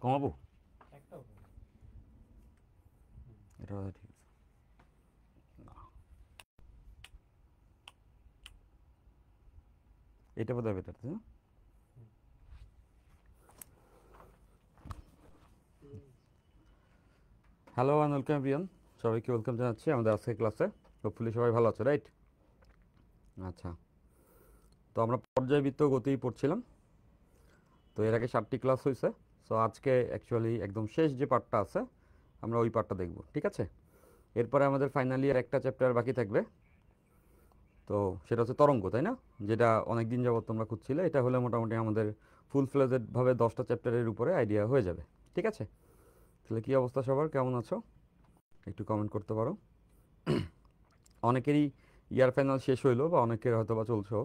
কমাবো এটা ঠিক আছে এটা বোধহয় বেটার তাই না হ্যালো অ্যান্ড ওয়েলকাম এভরিওয়ান সবাইকে ওয়েলকাম জানাচ্ছি আমাদের আজকের ক্লাসে হোপফুলি সবাই ভালো আছে রাইট আচ্ছা তো আমরা পর্যায়বৃত্ত গতি পড়ছিলাম তো এর আগে 7টি ক্লাস হয়েছে সো আজকে অ্যাকচুয়ালি একদম শেষ যে পার্টটা আছে আমরা ওই পার্টটা দেখব ঠিক আছে এরপরে আমাদের ফাইনালি আর একটা চ্যাপ্টার বাকি থাকবে তো সেটা হচ্ছে তরঙ্গ তাই না যেটা অনেক দিন যাবত তোমরা খুঁজছিলে এটা হলে মোটামুটি আমাদের ফুল ফ্লেজেডভাবে 10টা চ্যাপ্টারের উপরে আইডিয়া হয়ে যাবে ঠিক আছে তাহলে কী অবস্থা সবার কেমন আছো একটু কমেন্ট করতে পারো অনেকেরই ইয়ার ফাইনাল শেষ হইলো বা অনেকের হয়তো বা চলছেও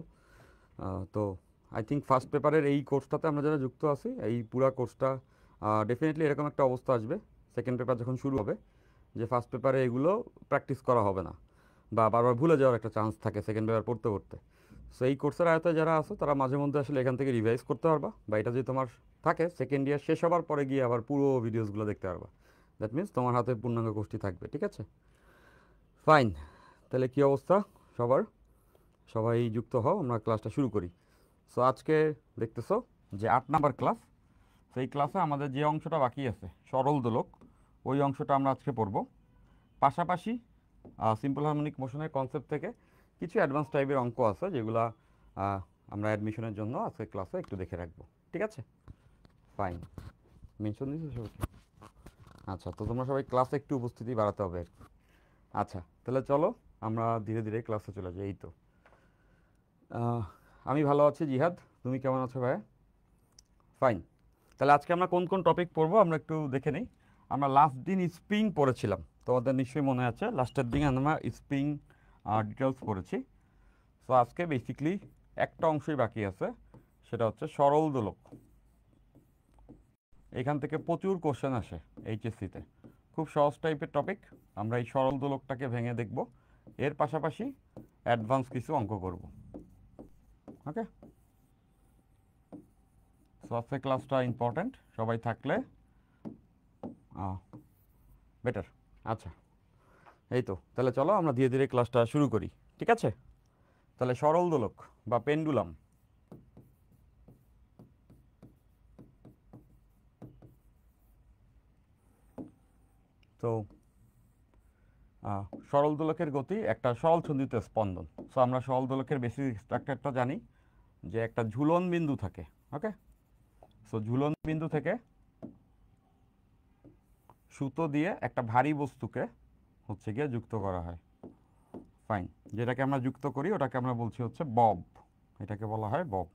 তো আই থিঙ্ক ফার্স্ট পেপারের এই কোর্সটাতে আমরা যারা যুক্ত আছি এই পুরো কোর্সটা ডেফিনেটলি এরকম একটা অবস্থা আসবে সেকেন্ড পেপার যখন শুরু হবে যে ফার্স্ট পেপারে এগুলো প্র্যাকটিস করা হবে না বা বারবার ভুলে যাওয়ার একটা চান্স থাকে সেকেন্ড পেপার পড়তে পড়তে সো এই কোর্সের আয়তায় যারা আছো তারা মাঝে মধ্যে আসলে এখান থেকে রিভাইজ করতে পারবা বা এটা যদি তোমার থাকে সেকেন্ড ইয়ার শেষ হবার পরে গিয়ে আবার পুরো ভিডিওসগুলো দেখতে পারবা দ্যাট মিনস তোমার হাতে পূর্ণাঙ্গ কোর্সটি থাকবে ঠিক আছে ফাইন তাহলে কী অবস্থা সবার সবাই যুক্ত হও আমরা ক্লাসটা শুরু করি সো আজকে দেখতেছো যে 8 নাম্বার ক্লাস সেই ক্লাসে আমাদের যে অংশটা বাকি আছে সরল দোলক ওই অংশটা আমরা আজকে পড়ব পাশাপাশি সিম্পল হারমোনিক মোশনের কনসেপ্ট থেকে কিছু অ্যাডভান্স টাইপের অঙ্ক আছে যেগুলো আমরা অ্যাডমিশনের জন্য আজকে ক্লাসে একটু দেখে রাখবো ঠিক আছে ফাইন মেনশন দিয়েছো সবাইকে আচ্ছা তো তোমরা সবাই ক্লাসে একটু উপস্থিতি বাড়াতে হবে আর কি আচ্ছা তাহলে চলো আমরা ধীরে ধীরে ক্লাসে চলে যাই এই তো আমি ভালো আছি জিহাদ তুমি কেমন আছো ভাই ফাইন তাহলে আজকে আমরা কোন কোন টপিক পড়বো আমরা একটু দেখে নিই আমরা লাস্ট দিন স্প্রিং পড়েছিলাম তোমাদের নিশ্চয়ই মনে আছে লাস্টের দিন আমরা স্প্রিং ডিটেলস পড়েছি সো আজকে বেসিকলি একটা অংশই বাকি আছে সেটা হচ্ছে সরল দোলক এখান থেকে প্রচুর কোশ্চেন আসে এইচএসসিতে খুব সহজ টাইপের টপিক আমরা এই সরল দোলকটাকে ভেঙে দেখব এর পাশাপাশি অ্যাডভান্স কিছু অঙ্ক করব ওকে সো আজকে ক্লাসটা ইম্পর্ট্যান্ট সবাই থাকলে বেটার আচ্ছা এই তো তাহলে চলো আমরা ধীরে ধীরে ক্লাসটা শুরু করি ঠিক আছে তাহলে সরল দোলক বা পেন্ডুলাম তো সরল দোলকের গতি একটা সরল ছন্দিত স্পন্দন সো আমরা সরল দোলকের বেসিক স্ট্রাকচারটা জানি যে একটা ঝুলন বিন্দু থাকে ওকে সো ঝুলন বিন্দু থেকে সুতো দিয়ে একটা ভারী বস্তুকে হচ্ছে গিয়ে যুক্ত করা হয় ফাইন যেটাকে আমরা যুক্ত করি ওটাকে আমরা বলছি হচ্ছে বব এটাকে বলা হয় বব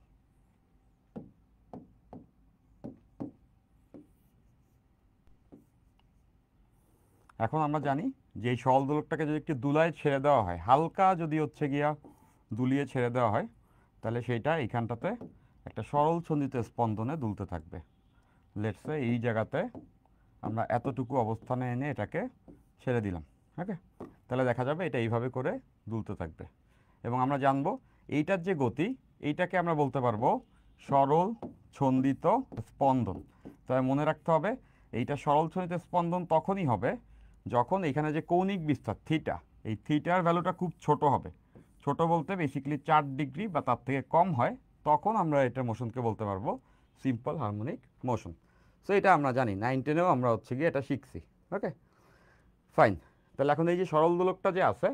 এখন আমরা জানি যে এই সরল দোলকটাকে যদি একটু দুলায় ছেড়ে দেওয়া হয় হালকা যদি হচ্ছে গিয়া দুলিয়ে ছেড়ে দেওয়া হয় তাহলে সেইটা এইখানটাতে একটা সরল ছন্দিত স্পন্দনে দুলতে থাকবে লেটসে এই জায়গাতে আমরা এতটুকু অবস্থানে এনে এটাকে ছেড়ে দিলাম ওকে তাহলে দেখা যাবে এটা এইভাবে করে দুলতে থাকবে এবং আমরা জানবো এইটার যে গতি এইটাকে আমরা বলতে পারবো সরল ছন্দিত স্পন্দন তবে মনে রাখতে হবে এইটা সরল ছন্দিত স্পন্দন তখনই হবে যখন এখানে যে কৌণিক বিস্তার থিটা এই থিটার ভ্যালুটা খুব ছোট হবে ছোট বলতে বেসিক্যালি 4 ডিগ্রি বা তার থেকে কম হয় তখন আমরা এটা মোশনকে বলতে পারবো সিম্পল হারমোনিক মোশন সো এটা আমরা জানি 9, 10-এও আমরা হচ্ছে গিয়ে এটা শিখছি ওকে ফাইন তাহলে এখন এই যে সরল দোলকটা যে আছে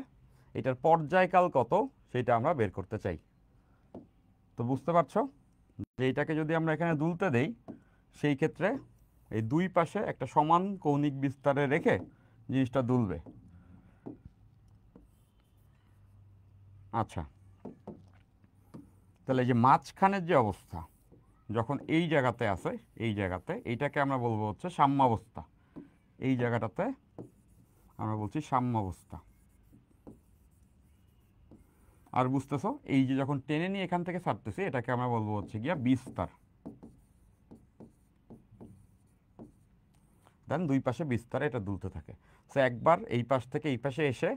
এটার পর্যায়কাল কত সেটা আমরা বের করতে চাই তো বুঝতে পারছো যে এইটাকে যদি আমরা এখানে দুলতে দেই সেই ক্ষেত্রে এই দুই পাশে একটা সমান কৌণিক বিস্তারে রেখে জিনিসটা দুলবে আচ্ছা তাহলে এই যে মাঝখানের যে অবস্থা যখন এই জায়গাতে আছে এই জায়গাতে এইটাকে আমরা বলবো হচ্ছে সাম্যাবস্থা এই জায়গাটাতে আমরা বলছি সাম্যাবস্থা আর বুঝতেছো এই যে যখন টেনে নিয়ে এখান থেকে ছাড়তেছি এটাকে আমরা বলবো হচ্ছে গিয়া বিস্তার দেন দুই পাশে বিস্তারে এটা দুলতে থাকে সো একবার এই পাশ থেকে এই পাশে এসে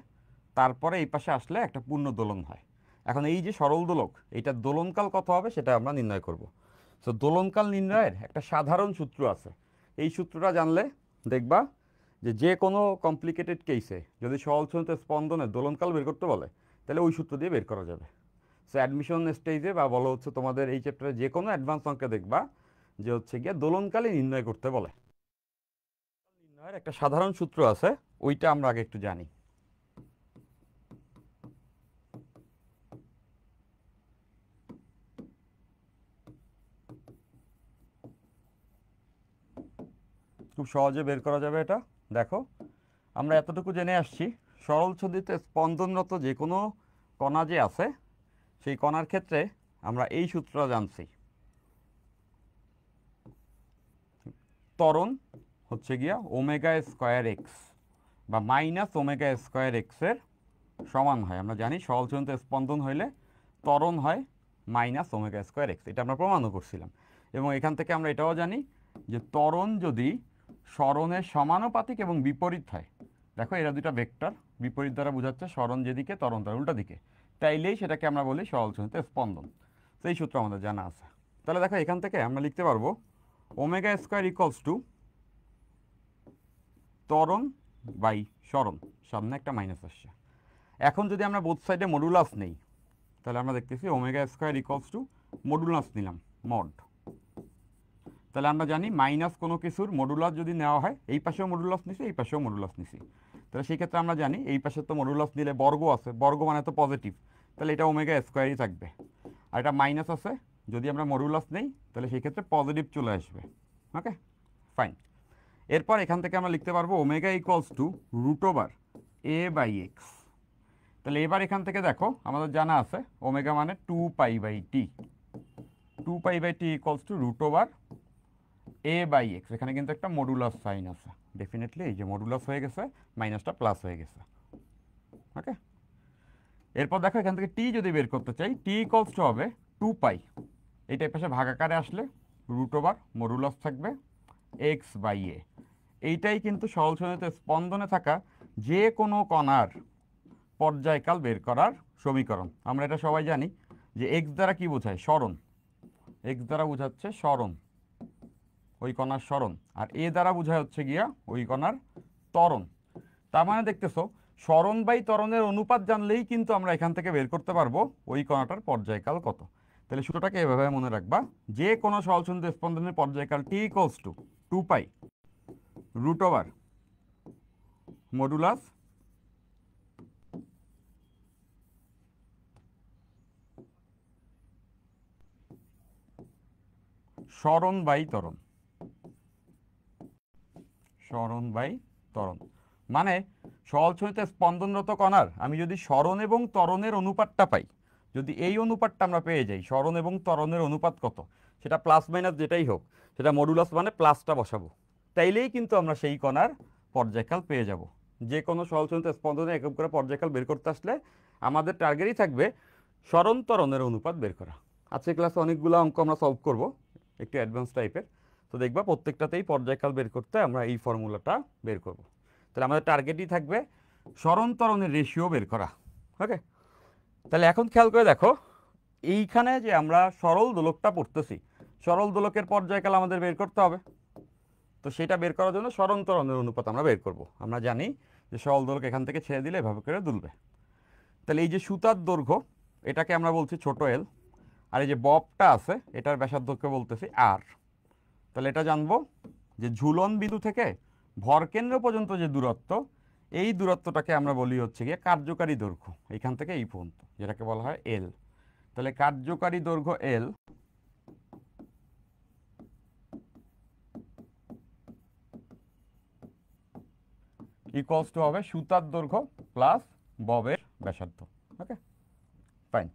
তারপরে এই পাশে আসলে একটা পূর্ণ দোলন হয় এখন এই যে সরল দোলক এইটার দোলনকাল কত হবে সেটা আমরা নির্ণয় করব সো দোলনকাল নির্ণয়ের একটা সাধারণ সূত্র আছে এই সূত্রটা জানলে দেখবা যে কোনো কমপ্লিকেটেড কেসে যদি সরল ছন্দিত স্পন্দনের দোলনকাল বের করতে বলে তাহলে ওই সূত্র দিয়ে বের করা যাবে। সো অ্যাডমিশন স্টেজে বা বলো হচ্ছে তোমাদের এই চ্যাপ্টারে যে কোনো অ্যাডভান্স অঙ্কে দেখবা যে হচ্ছে গিয়ে দোলনকালই নির্ণয় করতে বলে। নির্ণয়ের একটা সাধারণ সূত্র আছে, ওইটা আমরা আগে একটু জানি। খুব সহজে বের করা যাবে এটা। দেখো আমরা এতটুকু জেনে আসছি, সরল ছন্দিতে স্পন্দনরত যে কোনো কণা যে আছে সেই কণার ক্ষেত্রে আমরা এই সূত্রটা জানছি। ত্বরণ হচ্ছে গিয়া ওমেগা স্কয়ার এক্স বা মাইনাস ওমেগা স্কয়ার এক্সের সমান হয়। আমরা জানি সরল ছন্দিতে স্পন্দন হইলে ত্বরণ হয় মাইনাস ওমেগা স্কয়ার এক্স, এটা আমরা প্রমাণও করছিলাম। এবং এখান থেকে আমরা এটাও জানি যে ত্বরণ যদি সরণের সমানুপাতিক এবং বিপরীত হয়, দেখো এরা দুটা ভেক্টর, বিপরীত দ্বারা বোঝাচ্ছে সরণ যেদিকে ত্বরণ তার উল্টা দিকে, তাইলেই সেটাকে আমরা বলি সরল ছন্দিতে স্পন্দন। সেই সূত্র আমাদের জানা আছে। তাহলে দেখো এখান থেকে আমরা লিখতে পারবো ওমেগা স্কয়ার ইকুয়ালস টু ত্বরণ বাই সরণ, সামনে একটা মাইনাস আসছে। এখন যদি আমরা বোথ সাইডে মডুলাস নেই তাহলে আমরা দেখতেছি omega square equals to modulus নিলাম মড, তাহলে আমরা জানি মাইনাস কোনো কিছুর মডুলাস যদি নেওয়া হয়, এই পাশেও মডুলাস নিছি এই পাশেও মডুলাস নিছি, তাহলে সেই ক্ষেত্রে আমরা জানি এই পাশে তো মডুলাস নিলে বর্গ আছে, বর্গ মানে তো পজিটিভ, তাহলে এটা ওমেগা স্কয়ারই থাকবে। আর এটা মাইনাস আছে, যদি আমরা মডুলাস নেই তাহলে সেই ক্ষেত্রে পজিটিভ চলে আসবে। Okay fine. এরপর এখান থেকে আমরা লিখতে পারবো omega equals to root over A by X. তাহলে এবার এখান থেকে দেখো আমাদের জানা আছে ওমেগা মানে 2π/t, 2π/t equals to root over A by x. এখানে কিন্তু একটা মডুলাস সাইন আছে, ডেফিনেটলি এই যে মডুলাস হয়ে গেছে, মাইনাসটা প্লাস হয়ে গেছে। ওকে, এরপর দেখো এখান থেকে টি যদি বের করতে চাই, টি ইকুয়ালস টু হবে 2π, এইটা পাশে ভাগাকারে আসলে রুট ওভার মডুলাস থাকবে x/a। এইটাই কিন্তু সরল ছন্দিতে স্পন্দনে থাকা যে কোনো কণার পর্যায়কাল বের করার সমীকরণ। আমরা এটা সবাই জানি যে এক্স দ্বারা কি বোঝায়, সরণ, এক্স দ্বারা বোঝাচ্ছে সরণ, ওই কণার সরণ, আর এ দ্বারা বোঝায় হচ্ছে গিয়া ওই কণার ত্বরণ। তার মানে দেখতেছো সরণ বাই ত্বরণের অনুপাত জানলেই কিন্তু আমরা এখান থেকে বের করতে পারবো ওই কণাটার পর্যায়কাল কত। তাহলে সূত্রটাকে এভাবে মনে রাখবা, যে কোনো সরল ছন্দিত স্পন্দনের পর্যায়কাল টি equals to 2π root over modulus সরণ বাই ত্বরণ, সরণ বাই ত্বরণ। মানে সরল ছন্দিতে স্পন্দনরত কণার আমি যদি সরণ এবং ত্বরণের অনুপাতটা পাই, যদি এই অনুপাতটা আমরা পেয়ে যাই, সরণ এবং ত্বরণের অনুপাত কত, সেটা প্লাস মাইনাস যেটাই হোক, সেটা মডুলাস মানে প্লাসটা বসাবো, তাইলেই কিন্তু আমরা সেই কণার পর্যায়কাল পেয়ে যাব। যে কোনো সরল ছন্দিতে স্পন্দনে একক করে পর্যায়কাল বের করতে আসলে আমাদের টার্গেটই থাকবে সরণ ত্বরণের অনুপাত বের করা। আজকে ক্লাসে অনেকগুলো অঙ্ক আমরা সলভ করব, একটু অ্যাডভান্স টাইপের, তো দেখবা প্রত্যেকটাতেই পর্যায়কাল বের করতে আমরা এই ফর্মুলাটা বের করব। তাহলে আমাদের টার্গেটই থাকবে সরণ ত্বরণের রেশিও বের করা। ওকে, তাহলে এখন খেয়াল করে দেখো এইখানে যে আমরা সরল দোলকটা পড়তেছি, সরল দোলকের পর্যায়কাল আমাদের বের করতে হবে। তো সেটা বের করার জন্য সরণ ত্বরণের অনুপাত আমরা বের করব। আমরা জানি যে সরল দোলক এখান থেকে ছেড়ে দিলে এভাবে করে দুলবে। তাহলে এই যে সুতার দৈর্ঘ্য এটাকে আমরা বলছি ছোট এল, আর এই যে ববটা আছে এটার ব্যাসার্ধকে বলতেছি আর। তাহলে এটা জানবো যে ঝুলন বিন্দু থেকে ভরকেন্দ্র পর্যন্ত যে দূরত্ব, এই দূরত্বটাকে আমরা বলি হচ্ছে গিয়ে কার্যকারী দৈর্ঘ্য, এখান থেকে এই পর্যন্ত, যেটাকে বলা হয় এল। তাহলে কার্যকারী দৈর্ঘ্য এল ইকুয়ালস টু হবে সুতার দৈর্ঘ্য প্লাস ববের ব্যাসার্ধ। ওকে ফাইন।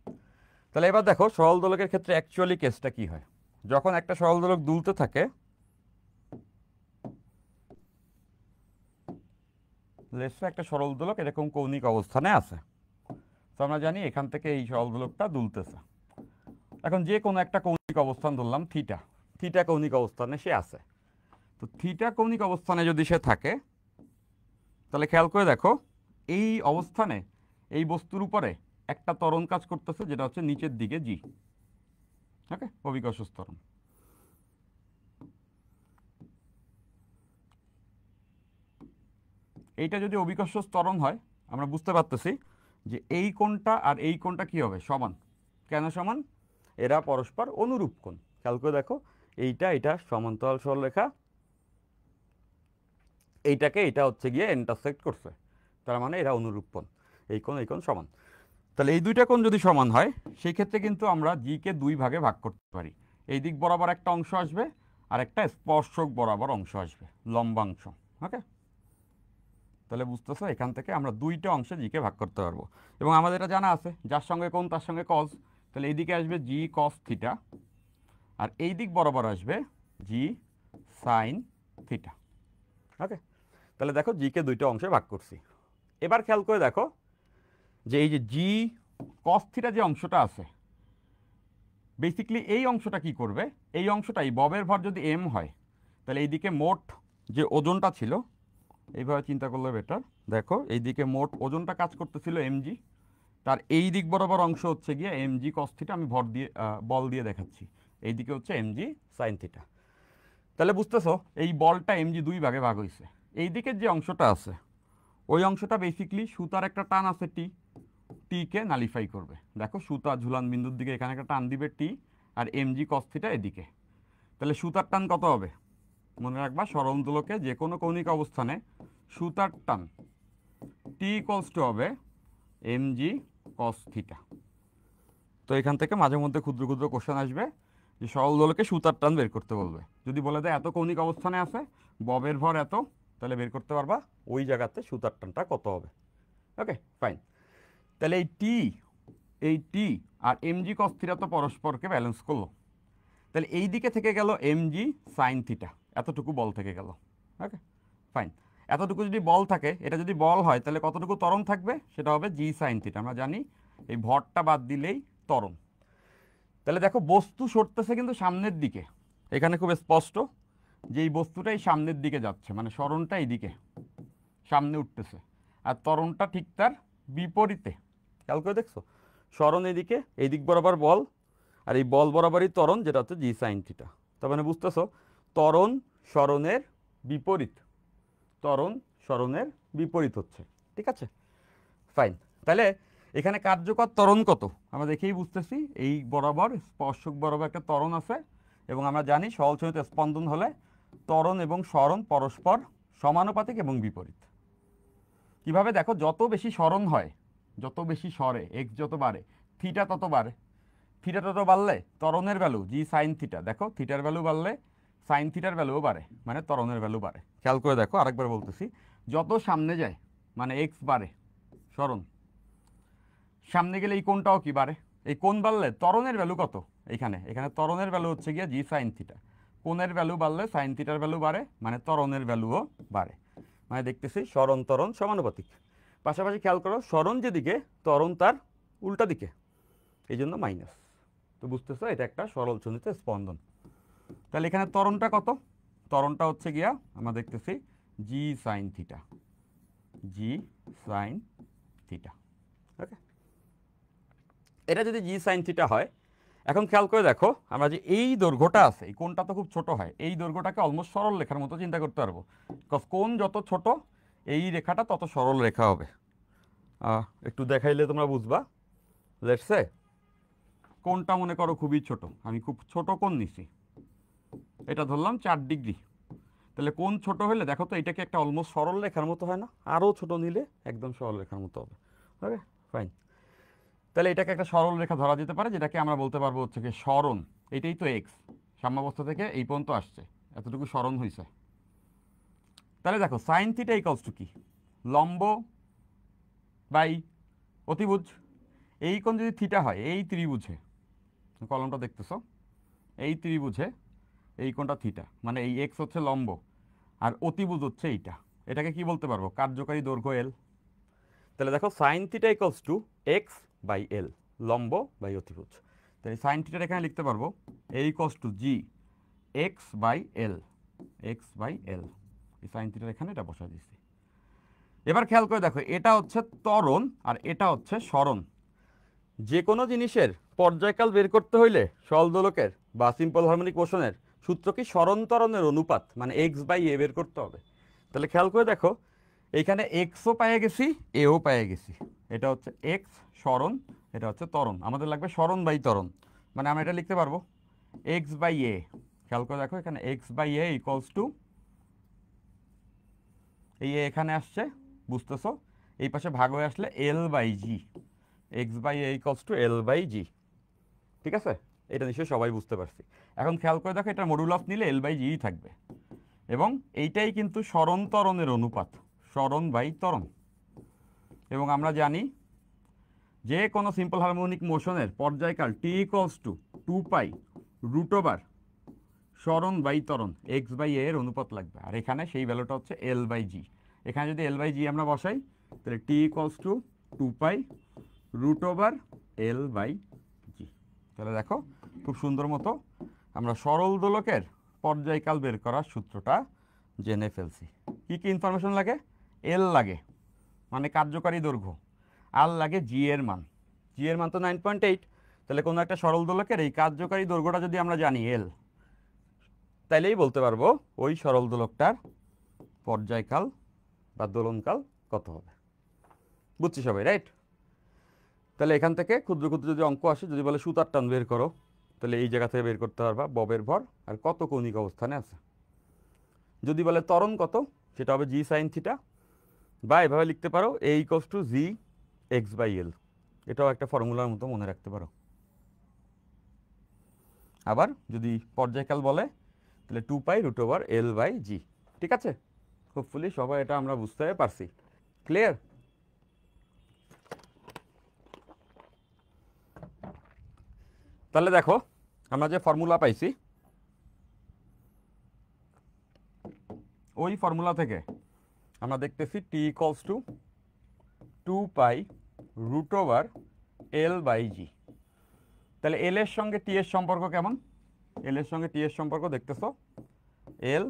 তাহলে এবার দেখো সরল দোলকের ক্ষেত্রে অ্যাকচুয়ালি কেসটা কি হয়, যখন একটা সরল দোলক দুলতে থাকে, লেটস একটা সরল দোলক এরকম কৌণিক অবস্থানে আছে, তো আমরা জানি এখান থেকে এই সরল দোলকটা দুলতেছে। এখন যে কোনো একটা কৌণিক অবস্থান ধরলাম থিটা, থিটা কৌণিক অবস্থানে সে আছে। তো থিটা কৌণিক অবস্থানে যদি সে থাকে তাহলে খেয়াল করে দেখো এই অবস্থানে এই বস্তুর উপরে একটা ত্বরণ কাজ করতেছে, যেটা হচ্ছে নিচের দিকে জি। ওকে, অভিকর্ষ ত্বরণ। এইটা যদি অভিকর্ষ ত্বরণ হয় আমরা বুঝতে পারতেছি যে এই কোণটা আর এই কোণটা কি হবে, সমান। কেন সমান? এরা পরস্পর অনুরূপ কোণ। খেয়াল করে দেখো, এইটা এটা সমান্তরাল সরলরেখা, এইটাকে এটা হচ্ছে গিয়ে ইন্টারসেক্ট করছে, তার মানে এরা অনুরূপ কোণ, এই কোণ সমান। তাহলে এই দুইটা কোণ যদি সমান হয় সেই ক্ষেত্রে কিন্তু আমরা জিকে দুই ভাগে ভাগ করতে পারি। এই দিক বরাবর একটা অংশ আসবে আর একটা স্পর্শক বরাবর অংশ আসবে, লম্বাংশ। ওকে, তাহলে বুঝতেছো এখান থেকে আমরা দুইটা অংশে জিকে ভাগ করতে পারবো। এবং আমাদের এটা জানা আছে, যার সঙ্গে কোণ তার সঙ্গে কজ। তাহলে এইদিকে আসবে জি কস থিটা, আর এই দিক বরাবর আসবে জি সাইন থিটা। ওকে, তাহলে দেখো জিকে দুইটা অংশে ভাগ করছি। এবার খেয়াল করে দেখো যে এই যে জি কস থিটা যে অংশটা আছে, বেসিক্যালি এই অংশটা কি করবে, এই অংশটাই ববের ভর যদি এম হয় তাহলে এইদিকে মোট যে ওজনটা ছিল, এইভাবে চিন্তা করলে বেটার, দেখো এইদিকে মোট ওজনটা কাজ করতেছিল এমজি, তার এই দিক বরাবর অংশ হচ্ছে গিয়ে এমজি কস থিটা, আমি ভর দিয়ে বল দিয়ে দেখাচ্ছি, এইদিকে হচ্ছে এমজি সাইন থিটা। তাহলে বুঝতেছো এই বলটা এমজি দুই ভাগে ভাগ হয়েছে। এই দিকের যে অংশটা আছে ওই অংশটা বেসিক্যালি সুতার একটা টান আছে টি, টিকে নালিফাই করবে। দেখো সুতা ঝুলান বিন্দুর দিকে এখানে একটা টান দিবে টি, আর এমজি কস থিটা এদিকে। তাহলে সুতার টান কত হবে? মনে রাখবা সরল দোলকে যে কোনো কৌণিক অবস্থানে সুতার টান টি ইকুয়ালস টু হবে এমজি কস থিটা। তো এখান থেকে মাঝে মধ্যে ক্ষুদ্র ক্ষুদ্র কোশ্চেন আসবে যে সরল দোলকে সুতার টান বের করতে বলবে। যদি বলে দেয় এত কৌণিক অবস্থানে আছে, ববের ভর এত, তাহলে বের করতে পারবা ওই জায়গাতে সুতার টানটা কত হবে। ওকে ফাইন। তাহলে এই টি আর এমজি কস থিটা তো পরস্পরকে ব্যালেন্স করলো। তাহলে এই দিকে থেকে গেল এমজি সাইন থিটা, এতটুকু বল থেকে গেল। Okay fine. এতটুকু যদি বল থাকে, এটা যদি বল হয় তাহলে কতটুকু ত্বরণ থাকবে, সেটা হবে জি সাইন থিটা। আমরা জানি এই ভরটা বাদ দিলেই ত্বরণ। তাহলে দেখো বস্তু সরতেছে কিন্তু সামনের দিকে, এখানে খুব স্পষ্ট যে এই বস্তুটাই সামনের দিকে যাচ্ছে, মানে সরণটা এইদিকে সামনে উঠতেছে, আর ত্বরণটা ঠিক তার বিপরীতে। খেয়াল করে দেখছো, সরণ এদিকে, এই দিক বরাবর বল, আর এই বল বরাবরই ত্বরণ, যেটা হচ্ছে জি সাইন থিটা। তার মানে বুঝতেছো ত্বরণ সরণের বিপরীত, ত্বরণ সরণের বিপরীত হচ্ছে। ঠিক আছে ফাইন। তাহলে এখানে কার্যকর ত্বরণ কত আমরা দেখেই বুঝতেছি, এই বরাবর স্পর্শক বরাবর একটা ত্বরণ আছে, এবং আমরা জানি সহলচলিত স্পন্দন হলে ত্বরণ এবং সরণ পরস্পর সমানুপাতিক এবং বিপরীত। কিভাবে দেখো, যত বেশি সরণ হয়, যত বেশি সরে, এক্স যত বাড়ে থিটা তত বাড়ে, থিটা তত বাড়লে ত্বরণের ভ্যালু জি সাইন থিটা, দেখো থিটার ভ্যালু বাড়লে সাইন থিটার ভ্যালুও বাড়ে, মানে ত্বরণের ভ্যালু বাড়ে। খেয়াল করে দেখো, আরেকবার বলতেছি, যত সামনে যায় মানে এক্স বাড়ে, সরণ সামনে গেলে এই কোণটাও কি বাড়ে, এই কোণ বাড়লে ত্বরণের ভ্যালু কত, এখানে ত্বরণের ভ্যালু হচ্ছে গিয়ে জি সাইন থিটা, কোণের ভ্যালু বাড়লে সাইন থিটার ভ্যালু বাড়ে, মানে ত্বরণের ভ্যালুও বাড়ে। মানে দেখতেছি সরণ ত্বরণ সমানুপাতিক। পাশাপাশি খেয়াল করো, সরণ যেদিকে ত্বরণ তার উল্টা দিকে, এই জন্য মাইনাস। তো বুঝতেছো এটা একটা সরল চলিত স্পন্দন। তাহলে এখানে ত্বরণটা কত, ত্বরণটা হচ্ছে গিয়া আমরা দেখতেছি g sine theta, g sine theta. Okay, এটা যদি জি সাইন থিটা হয়, এখন খেয়াল করে দেখো আমরা যে এই দৈর্ঘ্যটা আছে, এই কোণটা তো খুব ছোট হয়, এই দৈর্ঘ্যটাকে অলমোস্ট সরল রেখার মতো চিন্তা করতে পারবো, বিকজ কোণ যত ছোট এই রেখাটা তত সরল রেখা হবে। একটু দেখাইলে তোমরা বুঝবা। লেটস সে কোণটা মনে করো খুবই ছোট, আমি খুব ছোট কোণ নিছি, এটা ধরলাম 4 ডিগ্রি। তাহলে কোণ ছোট হলে দেখো তো এটাকে একটা অলমোস্ট সরল রেখার মতো হয় না, আরও ছোট নিলে একদম সরল রেখার মতো হবে। ওকে ফাইন। তাহলে এটাকে একটা সরল রেখা ধরা যেতে পারে, যেটাকে আমরা বলতে পারবো হচ্ছে কি সরণ। এটাই তো এক্স, সাম্যাবস্থা থেকে এই পর্যন্ত আসছে, এতটুকু সরণ হয়েছে। তাহলে দেখো সাইন থিটা ইকুয়ালস টু কি, লম্ব বাই অতিভুজ। এই কোণ যদি থিটা হয়, এই ত্রিভুজে, কলমটা দেখতেছো, এই ত্রিভুজে এই কোণটা থিটা, মানে এই এক্স হচ্ছে লম্ব আর অতিভুজ হচ্ছে এইটা, এটাকে কি বলতে পারবো, কার্যকারী দৈর্ঘ্য এল। তাহলে দেখো sine theta equals to x by L, লম্ব বাই অতিভুজ। তাহলে সাইন থিটার এখানে লিখতে পারবো a equals to g x by L, x by L. এই সাইন থিটার এখানে এটা বসা দিচ্ছি। এবার খেয়াল করে দেখো, এটা হচ্ছে ত্বরণ আর এটা হচ্ছে সরণ। যে কোনো জিনিসের পর্যায়কাল বের করতে হইলে সরল দোলকের বা সিম্পল হারমোনিক মোশনের সূত্র কি সরণ ত্বরণের অনুপাত, মানে এক্স বাই এ বের করতে হবে। তাহলে খেয়াল করে দেখো, এইখানে এক্সও পেয়ে গেছি, এও পেয়ে গেছি। এটা হচ্ছে এক্স সরণ, এটা হচ্ছে ত্বরণ। আমাদের লাগবে সরণ বাই ত্বরণ, মানে আমরা এটা লিখতে পারবো এক্স বাই এ। খেয়াল করে দেখো এখানে x by a equals to, এই এ এখানে আসছে, বুঝতেছো, এই পাশে ভাগ হয়ে আসলে L by g. X by a equals to L by g. ঠিক আছে, এটা নিশ্চয়ই সবাই বুঝতে পারছি। এখন খেয়াল করে দেখো এটা মডুলাস নিলে এল বাই জিই থাকবে, এবং এইটাই কিন্তু সরণ ত্বরণের অনুপাত, সরণ বাই ত্বরণ। এবং আমরা জানি যে কোনো সিম্পল হারমোনিক মোশনের পর্যায়কাল টি equals to 2 pi root over সরণ বাই ত্বরণ এক্স বাই এর অনুপাত লাগবে। আর এখানে সেই ভ্যালুটা হচ্ছে এল বাই জি। এখানে যদি এল বাই জি আমরা বসাই, তাহলে T equals to 2 pi root over L by g. তাহলে দেখো খুব সুন্দর মতো আমরা সরল দোলকের পর্যায়কাল বের করার সূত্রটা জেনে ফেলছি। কি কি ইনফরমেশন লাগে? এল লাগে মানে কার্যকারী দৈর্ঘ্য, আর লাগে জি এর মান। জি এর মান তো 9.8, তাহলে কোনো একটা সরল দোলকের এই কার্যকারী দৈর্ঘ্যটা যদি আমরা জানি এল, তাইলেই বলতে পারবো ওই সরল দোলকটার পর্যায়কাল বা দোলনকাল কত হবে। বুঝছি সবাই, রাইট? তাহলে এখান থেকে ক্ষুদ্র ক্ষুদ্র যদি অঙ্ক আসে, যদি বলে সুতার টান বের করো, তাহলে এই জায়গা থেকে বের করতে পারবা ববের ভর আর কত কৌণিক অবস্থানে আছে। যদি বলে ত্বরণ কত, সেটা হবে জি সাইন থিটা, বা এভাবে লিখতে পারো a equals to g x by L. এটাও একটা ফর্মুলার মতো মনে রাখতে পারো। আবার যদি পর্যায়কাল বলে, তাহলে 2 pi root over L by g. ঠিক আছে, হোপফুলি সবাই এটা আমরা বুঝতে পারছি। ক্লিয়ার? তাহলে দেখো আমরা যে ফর্মুলা পাইছি, ওই ফর্মুলা থেকে আমরা দেখতেছি T equals to 2 pi root over L by g. তাহলে এল এর সঙ্গে টি এর সম্পর্ক কেমন? এল এর সঙ্গে টি এর সম্পর্ক দেখতেছো, এল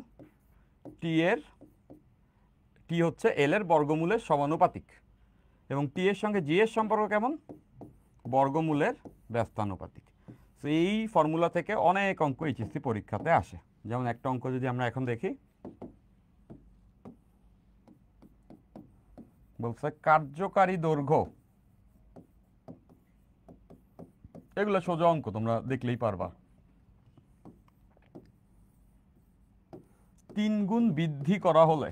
টি হচ্ছে এল এর বর্গমূলের সমানুপাতিক, এবং টি এর সঙ্গে জি এর সম্পর্ক কেমন? বর্গমূলের ব্যস্তানুপাতিক। তো এই ফর্মুলা থেকে অনেক অঙ্ক এইচএসসি পরীক্ষাতে আসে। যেমন একটা অঙ্ক যদি আমরা এখন দেখি, বলছে কার্যকারী দৈর্ঘ্য, এগুলো সোজা অঙ্ক, তোমরা দেখলেই পারবা। 3 গুণ বৃদ্ধি করা হলে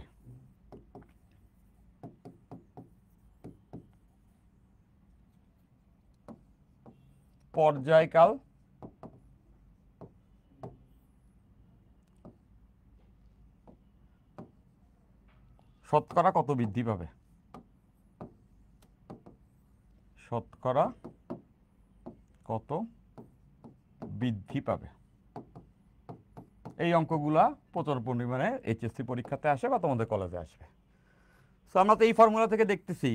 পর্যায়কাল শতকরা কত বৃদ্ধি পাবে? শতকরা কত বৃদ্ধি পাবে? এই অঙ্কগুলা প্রচুর পরিমাণে এইচএসসি পরীক্ষাতে আসে বা তোমাদের কলেজে আসবে। সো আমরা তো এই ফর্মুলা থেকে দেখতেছি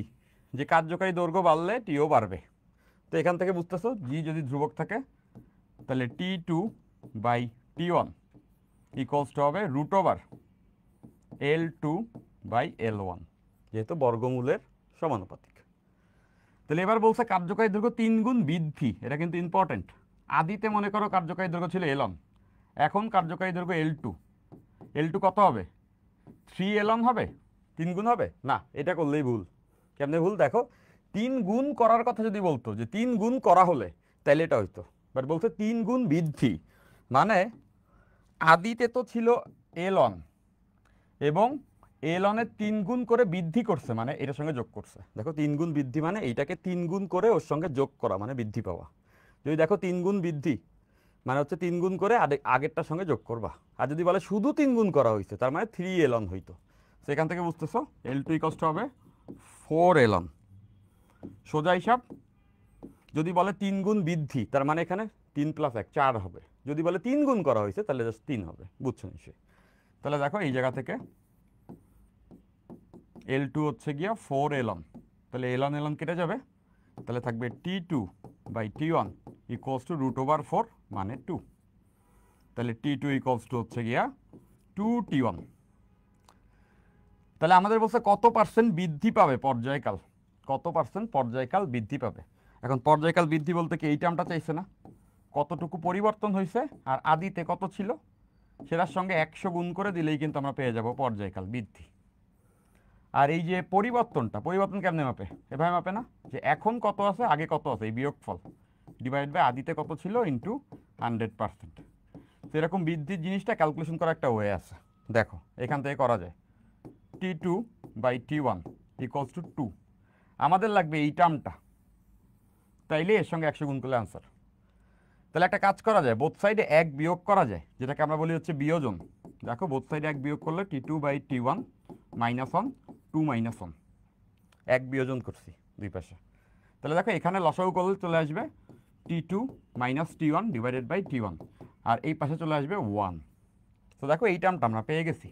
যে কার্যকারী দৈর্ঘ্য বাড়লে টিও বাড়বে। তো এখান থেকে বুঝতেছো জি যদি ধ্রুবক থাকে, তাহলে T2 by T1 equals to হবে root over L2 by L1, যেহেতু বর্গমূলের সমানুপাতিক। তাহলে এবার বলছে কার্যকারী দৈর্ঘ্য 3 গুণ বৃদ্ধি। এটা কিন্তু ইম্পর্টেন্ট। আদিতে মনে করো কার্যকারী দৈর্ঘ্য ছিল L1, এখন কার্যকারী দৈর্ঘ্য L2। L2 কত হবে? 3 L1 হবে? 3 গুণ হবে না, এটা করলেই ভুল। কেমনে ভুল দেখো, 3 গুণ করার কথা যদি বলতো যে 3 গুণ করা হলে, তাহলে এটা হইতো। বাট বলছে 3 গুণ বৃদ্ধি, মানে আদিতে তো ছিল L1, এবং L1-এর 3 গুণ করে বৃদ্ধি করছে, মানে এটার সঙ্গে যোগ করছে। দেখো 3 গুণ বৃদ্ধি মানে এইটাকে 3 গুণ করে ওর সঙ্গে যোগ করা, মানে বৃদ্ধি পাওয়া। যদি দেখো 3 গুণ বৃদ্ধি মানে হচ্ছে 3 গুণ করে আগেরটার সঙ্গে যোগ করবা। আর যদি বলে শুধু 3 গুণ করা হয়েছে, তার মানে 3L1 হইতো। সেখান থেকে বুঝতেছো L2 ইকুয়ালস টু হবে 4L1। সোজা হিসাব। যদি বলে 3 গুণ বৃদ্ধি, তার মানে এখানে 3 + 1 4 হবে। যদি বলে 3 গুণ করা হয়েছে, তাহলে জাস্ট 3 হবে। বুঝছো নিশ্চয়ই? তাহলে দেখো এই জায়গা থেকে L2 হচ্ছে গিয়া 4L1, তাহলে L1 কেটে যাবে, তাহলে থাকবে T2 by T1 equals to root over 4 মানে 2। তাহলে T2 ইকুয়ালস টু হচ্ছে গিয়া 2T1। তাহলে আমাদের বলছে কত পার্সেন্ট বৃদ্ধি পাবে পর্যায়কাল, কত পার্সেন্ট পর্যায়কাল বৃদ্ধি পাবে। এখন পর্যায়কাল বৃদ্ধি বলতে কি এই টার্মটা চাইছে না, কতটুকু পরিবর্তন হয়েছে আর আদিতে কত ছিল সেটার সঙ্গে 100 গুণ করে দিলেই কিন্তু আমরা পেয়ে যাব পর্যায়কাল বৃদ্ধি। আর এই যে পরিবর্তন কেমনে মাপে? এভাবে মাপে না, যে এখন কত আছে আগে কত আছে, এই বিয়োগফল ডিভাইড বাই আদিতে কত ছিল ইন্টু 100%। তো এরকম বৃদ্ধির জিনিসটা ক্যালকুলেশন করা একটা ওয়ে আছে। দেখো এখান থেকে করা যায় T2 by T1 equals to 2। আমাদের লাগবে এই টার্মটা, তাইলে এর সঙ্গে 100 গুণ করলে আনসার। তাহলে একটা কাজ করা যায়, বোথ সাইডে 1 বিয়োগ করা যায়, যেটাকে আমরা বলি হচ্ছে বিয়োজন। দেখো বোথ সাইডে 1 বিয়োগ করলে T2 by T1 minus 1 2 minus 1 1 বিয়োজন করছি দুই পাশে। তাহলে দেখো এখানে লসাগু করলে চলে আসবে T2 minus T1 divided by T1, আর এই পাশে চলে আসবে 1। তো দেখো এই টার্মটা আমরা পেয়ে গেছি।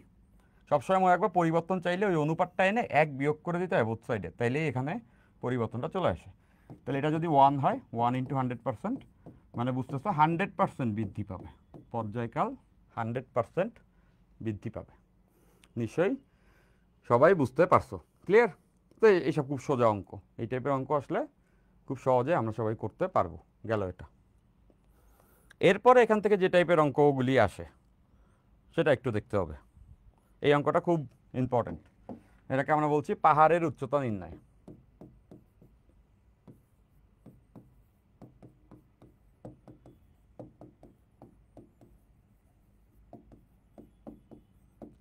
সবসময় মনে রাখবো পরিবর্তন চাইলে ওই অনুপাতটা এনে 1 বিয়োগ করে দিতে হয় বোথ সাইডে, তাইলে এখানে পরিবর্তনটা চলে আসে। তাহলে এটা যদি 1 হয় 1 ইন্টু 100%, মানে বুঝতেছো 100% বৃদ্ধি পাবে, পর্যায়কাল 100% বৃদ্ধি পাবে। নিশ্চয়ই সবাই বুঝতে পারছো, ক্লিয়ার? তো এইসব খুব সোজা অঙ্ক, এই টাইপের অঙ্ক আসলে খুব সহজে আমরা সবাই করতে পারবো। গেল এটা। এরপরে এখান থেকে যে টাইপের অঙ্কগুলি আসে সেটা একটু দেখতে হবে। এই অঙ্কটা খুব ইম্পর্টেন্ট, এটাকে আমরা বলছি পাহাড়ের উচ্চতা নির্ণয়।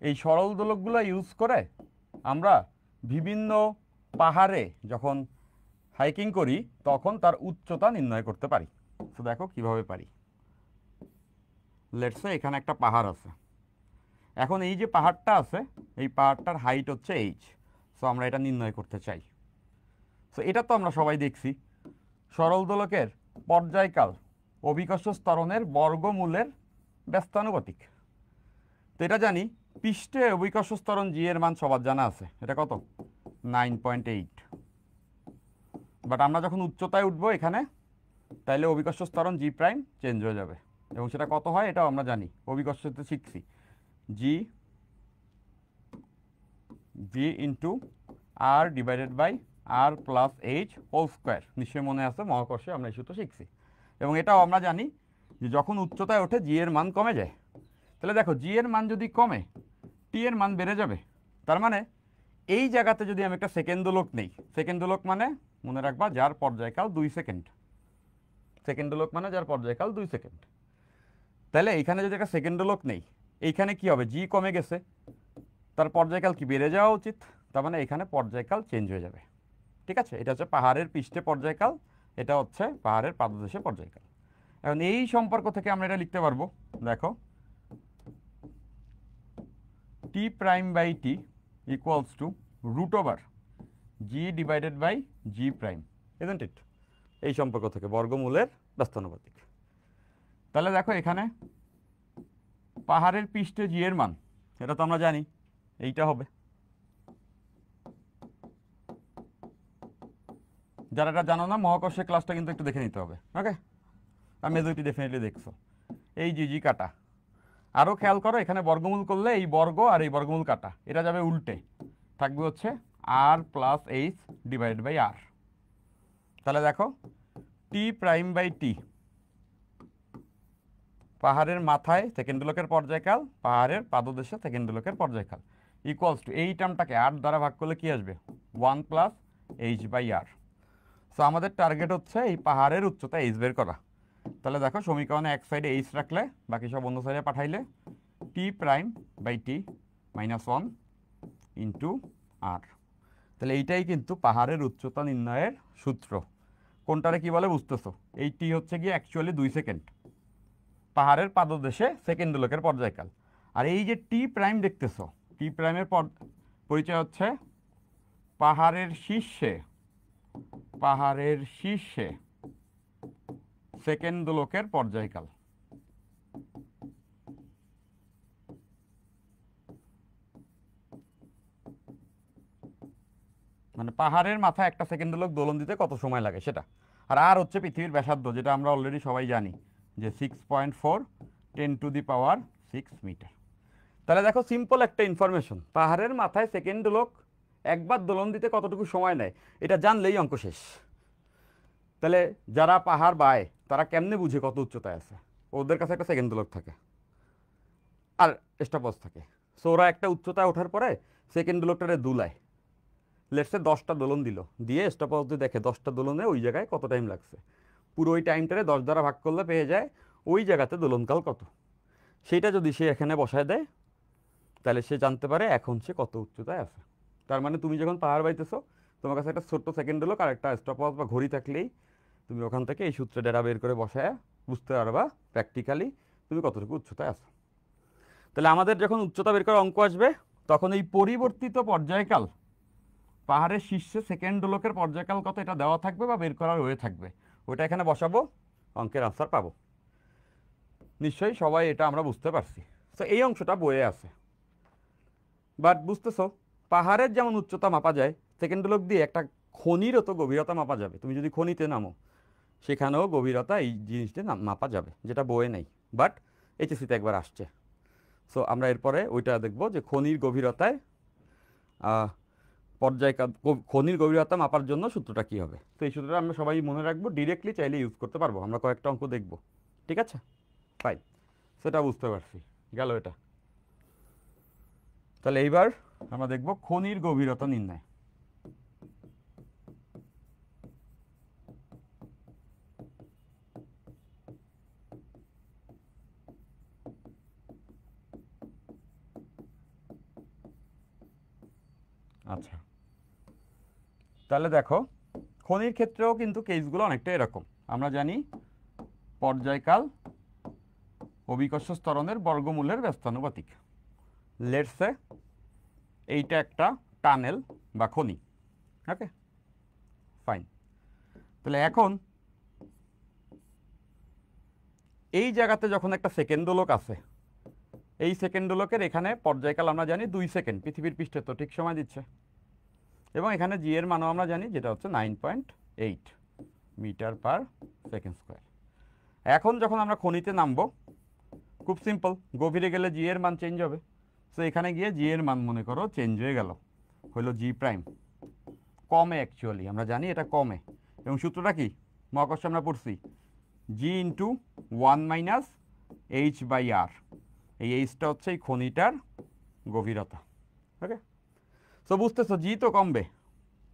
এই সরল দোলকগুলো ইউজ করে আমরা বিভিন্ন পাহাড়ে যখন হাইকিং করি তখন তার উচ্চতা নির্ণয় করতে পারি। তো দেখো কিভাবে পারি। লেটস সে এখানে একটা পাহাড় আছে। এখন এই যে পাহাড়টা আছে, এই পাহাড়টার হাইট হচ্ছে h। সো আমরা এটা নির্ণয় করতে চাই। সো এটা তো আমরা সবাই দেখছি, সরল দোলকের পর্যায়কাল অভিকর্ষ ত্বরণের বর্গমূলের ব্যস্তানুপাতিক। তো এটা জানি, পৃষ্ঠে অভিকর্ষ ত্বরণ জি এর মান সবার জানা আছে, এটা কত 9.8। বাট আমরা যখন উচ্চতায় উঠবো এখানে, তাইলে অভিকর্ষ ত্বরণ জি প্রাইম চেঞ্জ হয়ে যাবে, এবং সেটা কত হয় এটাও আমরা জানি, অভিকর্ষতে শিখছি g g into r divided by r plus h whole square. নিশ্চয়ই মনে আছে, মহাকর্ষে আমরা এই সূত্র শিখছি। এবং এটাও আমরা জানি যে যখন উচ্চতায় ওঠে জি এর মান কমে যায়। তাহলে দেখো জি এর মান যদি কমে টি এর মান বেড়ে যাবে। তার মানে এই জায়গাতে যদি আমি একটা সেকেন্ড দোলক নেই, সেকেন্ড দোলক মানে মনে রাখবা যার পর্যায়কাল 2 সেকেন্ড, সেকেন্ড দোলক মানে যার পর্যায়কাল 2 সেকেন্ড। তাহলে এইখানে যদি একটা সেকেন্ড দোলক নেই, এইখানে কি হবে, জি কমে গেছে, তার পর্যায়কাল কি বেড়ে যাওয়া উচিত, তার মানে এখানে পর্যায়কাল চেঞ্জ হয়ে যাবে। ঠিক আছে, এটা হচ্ছে পাহাড়ের পৃষ্ঠে পর্যায়কাল, এটা হচ্ছে পাহাড়ের পাদদেশে পর্যায়কাল। এখন এই সম্পর্ক থেকে আমরা এটা লিখতে পারবো, দেখো T prime by T equals to root over g divided by g prime, isn't it? এই সম্পর্ক থেকে বর্গমূলের ব্যস্তানুপাতিক। তাহলে দেখো এখানে পাহাড়ের পৃষ্ঠে জি এর মান, এটা তো আমরা জানি এইটা হবে। যারা এটা জানো না, মহাকর্ষের ক্লাসটা কিন্তু একটু দেখে নিতে হবে। ওকে, আর মেজরিটি ডেফিনেটলি দেখছো। এই জি জি কাটা, আরও খেয়াল করো এখানে বর্গমূল করলে এই বর্গ আর এই বর্গমূল কাটা, এটা যাবে উল্টে, থাকবে হচ্ছে আর প্লাস এইচ ডিভাইড বাই আর। তাহলে দেখো টি প্রাইম বাই টি, পাহাড়ের মাথায় সেকেন্ড দোলকের পর্যায়কাল, পাহাড়ের পাদদেশে সেকেন্ড দোলকের পর্যায়কাল, ইকুয়ালস টু এই টার্মটাকে 8 দ্বারা ভাগ করলে কি আসবে 1 plus h by r. So আমাদের টার্গেট হচ্ছে এই পাহাড়ের উচ্চতা এইচ বের করা। তাহলে দেখো সমীকরণে এক সাইডে এইচ রাখলে বাকি সব অন্য সাইডে পাঠাইলে T prime by T minus 1 into r. তাহলে এইটাই কিন্তু পাহাড়ের উচ্চতা নির্ণয়ের সূত্র। কোনটারে কি বলে বুঝতেছো? এই টি হচ্ছে গিয়ে অ্যাকচুয়ালি 2 সেকেন্ড, পাহাড়ের পাদদেশে সেকেন্ড দোলকের পর্যায়কাল। আর এই যে টি প্রাইম দেখতেছো, টি প্রাইমের পরিচয় হচ্ছে পাহাড়ের শীর্ষে, পাহাড়ের শীর্ষে সেকেন্ড দোলকের পর্যায়কাল। মানে পাহাড়ের মাথায় একটা সেকেন্ড দোলক দোলন দিতে কত সময় লাগে সেটা। আর হচ্ছে পৃথিবীর ব্যাসার্ধ, যেটা আমরা অলরেডি সবাই জানি যে 6.4 10⁻⁶ মিটার। তাহলে দেখো সিম্পল একটা ইনফরমেশন, পাহাড়ের মাথায় সেকেন্ড দোলক একবার দোলন দিতে কতটুকু সময় নেয় এটা জানলেই অঙ্ক শেষ। তাহলে যারা পাহাড় বায় তারা কেমনে বুঝে কত উচ্চতায় আছে? ওদের কাছে একটা সেকেন্ড দোলক থাকে আর স্টপওয়াচ থাকে। সো ওরা একটা উচ্চতায় ওঠার পরে সেকেন্ড দোলকটারে দুলায়, লেটসে 10টা দোলন দিল, দিয়ে স্টপওয়াচ দিয়ে দেখে 10টা দোলনে ওই জায়গায় কত টাইম লাগছে, পুরো ওই টাইমটারে 10 দ্বারা ভাগ করলে পেয়ে যায় ওই জায়গাতে দোলনকাল কত। সেইটা যদি সে এখানে বসায় দেয় তাহলে সে জানতে পারে এখন সে কত উচ্চতায় আছে। তার মানে তুমি যখন পাহাড় বাইতেছো, তোমার কাছে একটা ছোট্ট সেকেন্ড হলো আর একটা স্টপওয়াচ বা ঘড়ি থাকলেই তুমি ওখান থেকে এই সূত্রে ডেরা বের করে বসায় বুঝতে পারবা প্র্যাকটিক্যালি তুমি কতটুকু উচ্চতায় আছো। তাহলে আমাদের যখন উচ্চতা বের করার অঙ্ক আসবে, তখন এই পরিবর্তিত পর্যায়কাল, পাহাড়ের শীর্ষে সেকেন্ড দোলকের পর্যায়কাল কত এটা দেওয়া থাকবে বা বের করার হয়ে থাকবে, ওইটা এখানে বসাবো, অঙ্কের আনসার পাবো। নিশ্চয়ই সবাই এটা আমরা বুঝতে পারছি। তো এই অংশটা বইয়ে আছে, বাট বুঝতেছো পাহাড়ের যেমন উচ্চতা মাপা যায়, সেকেন্ড দোলক দিয়ে একটা খনিরও তো গভীরতা মাপা যাবে। তুমি যদি খনিতে নামো সেখানেও গভীরতা এই জিনিসটা মাপা যাবে, যেটা বইয়ে নেই, বাট এইচএসসিতে একবার আসছে। সো আমরা এরপরে ওইটা দেখবো যে খনির গভীরতায় পর্যায়কাল, খনির গভীরতা মাপার জন্য সূত্রটা কী হবে। তো এই সূত্রটা আমরা সবাই মনে রাখবো, ডিরেক্টলি চাইলে ইউজ করতে পারবো। আমরা কয়েকটা অঙ্ক দেখবো, ঠিক আছে, ফাইন, সেটা বুঝতে পারছি, গেল এটা। তাহলে এইবার আমরা দেখব খনির গভীরতা নির্ণয়। আচ্ছা, তাহলে দেখো খনির ক্ষেত্রেও কিন্তু কেসগুলো অনেকটা এরকম। আমরা জানি পর্যায়কাল অভিকর্ষ ত্বরণের বর্গমূলের ব্যস্তানুপাতিক। লেটসে এইটা একটা টানেল বা খনি, ওকে ফাইন। তাহলে এখন এই জায়গাতে যখন একটা সেকেন্ড দোলক আছে, এই সেকেন্ড দোলকের এখানে পর্যায়কাল আমরা জানি 2 সেকেন্ড, পৃথিবীর পৃষ্ঠে তো ঠিক সময় দিচ্ছে, এবং এখানে জি এর মানও আমরা জানি যেটা হচ্ছে 9.8 মিটার পার সেকেন্ড স্কোয়ার। এখন যখন আমরা খনিতে নামবো, খুব সিম্পল, গভীরে গেলে জি এর মান চেঞ্জ হবে। সো এখানে গিয়ে জি এর মান মনে করো চেঞ্জ হয়ে গেল, হলো জি প্রাইম, কমে অ্যাকচুয়ালি আমরা জানি এটা কমে, এবং সূত্রটা কি মহাকর্ষে আমরা পড়ছি, জি ইন্টু 1 মাইনাস এইচ বাই আর। এই এইচটা হচ্ছে এই খনিটার গভীরতা, ওকে। সো বুঝতেছো জি তো কমবে,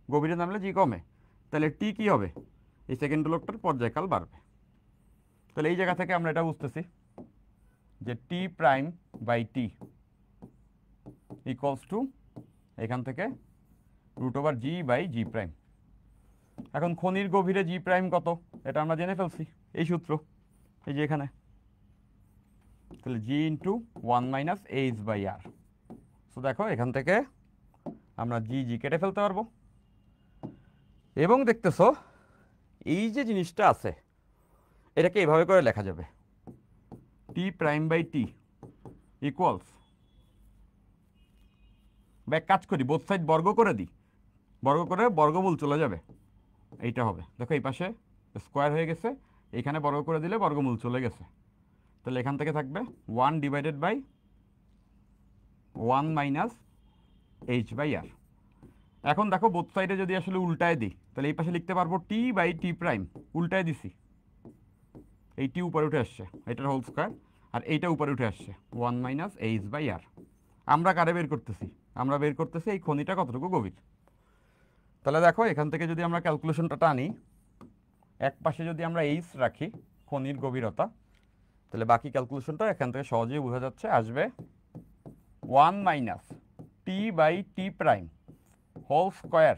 গভীরে নামলে জি কমে, তাহলে টি কি হবে, এই সেকেন্ড দোলকটার পর্যায়কাল বাড়বে। তাহলে এই জায়গা থেকে আমরা এটা বুঝতেছি যে T prime by T equals to এখান থেকে root over g by g prime. এখন খনির গভীরে জি প্রাইম কত এটা আমরা জেনে ফেলছি, এই সূত্র, এই যে এখানে। তাহলে g into 1 minus h by r. So দেখো এখান থেকে আমরা জি জি কেটে ফেলতে পারবো, এবং দেখতেছো এই যে জিনিসটা আছে এটাকে এভাবে করে লেখা যাবে, T prime by T equals, back কাজ করি বোথ সাইড বর্গ করে দিই, বর্গ করে বর্গমূল চলে যাবে, এইটা হবে। দেখো এই পাশে স্কোয়ার হয়ে গেছে, এখানে বর্গ করে দিলে বর্গমূল চলে গেছে, তাহলে এখান থেকে থাকবে 1 divided by 1 minus h by r. এখন দেখো বোথ সাইডে যদি আসলে উল্টায় দিই তাহলে এই পাশে লিখতে পারবো টি বাই টি প্রাইম, উল্টায় দিছি, এই টি উপরে উঠে আসছে, এটার হোল স্কোয়ার, আর এইটা উপরে উঠে আসছে 1 মাইনাস এইচ বাই আর। আমরা কারে বের করতেছি, আমরা বের করতেছি এই খনিটা কতটুকু গভীর। তাহলে দেখো এখান থেকে যদি আমরা ক্যালকুলেশনটা টানি, এক পাশে যদি আমরা এইচ রাখি খনির গভীরতা, তাহলে বাকি ক্যালকুলেশনটা এখান থেকে সহজেই বোঝা যাচ্ছে, আসবে 1 minus t by t prime whole square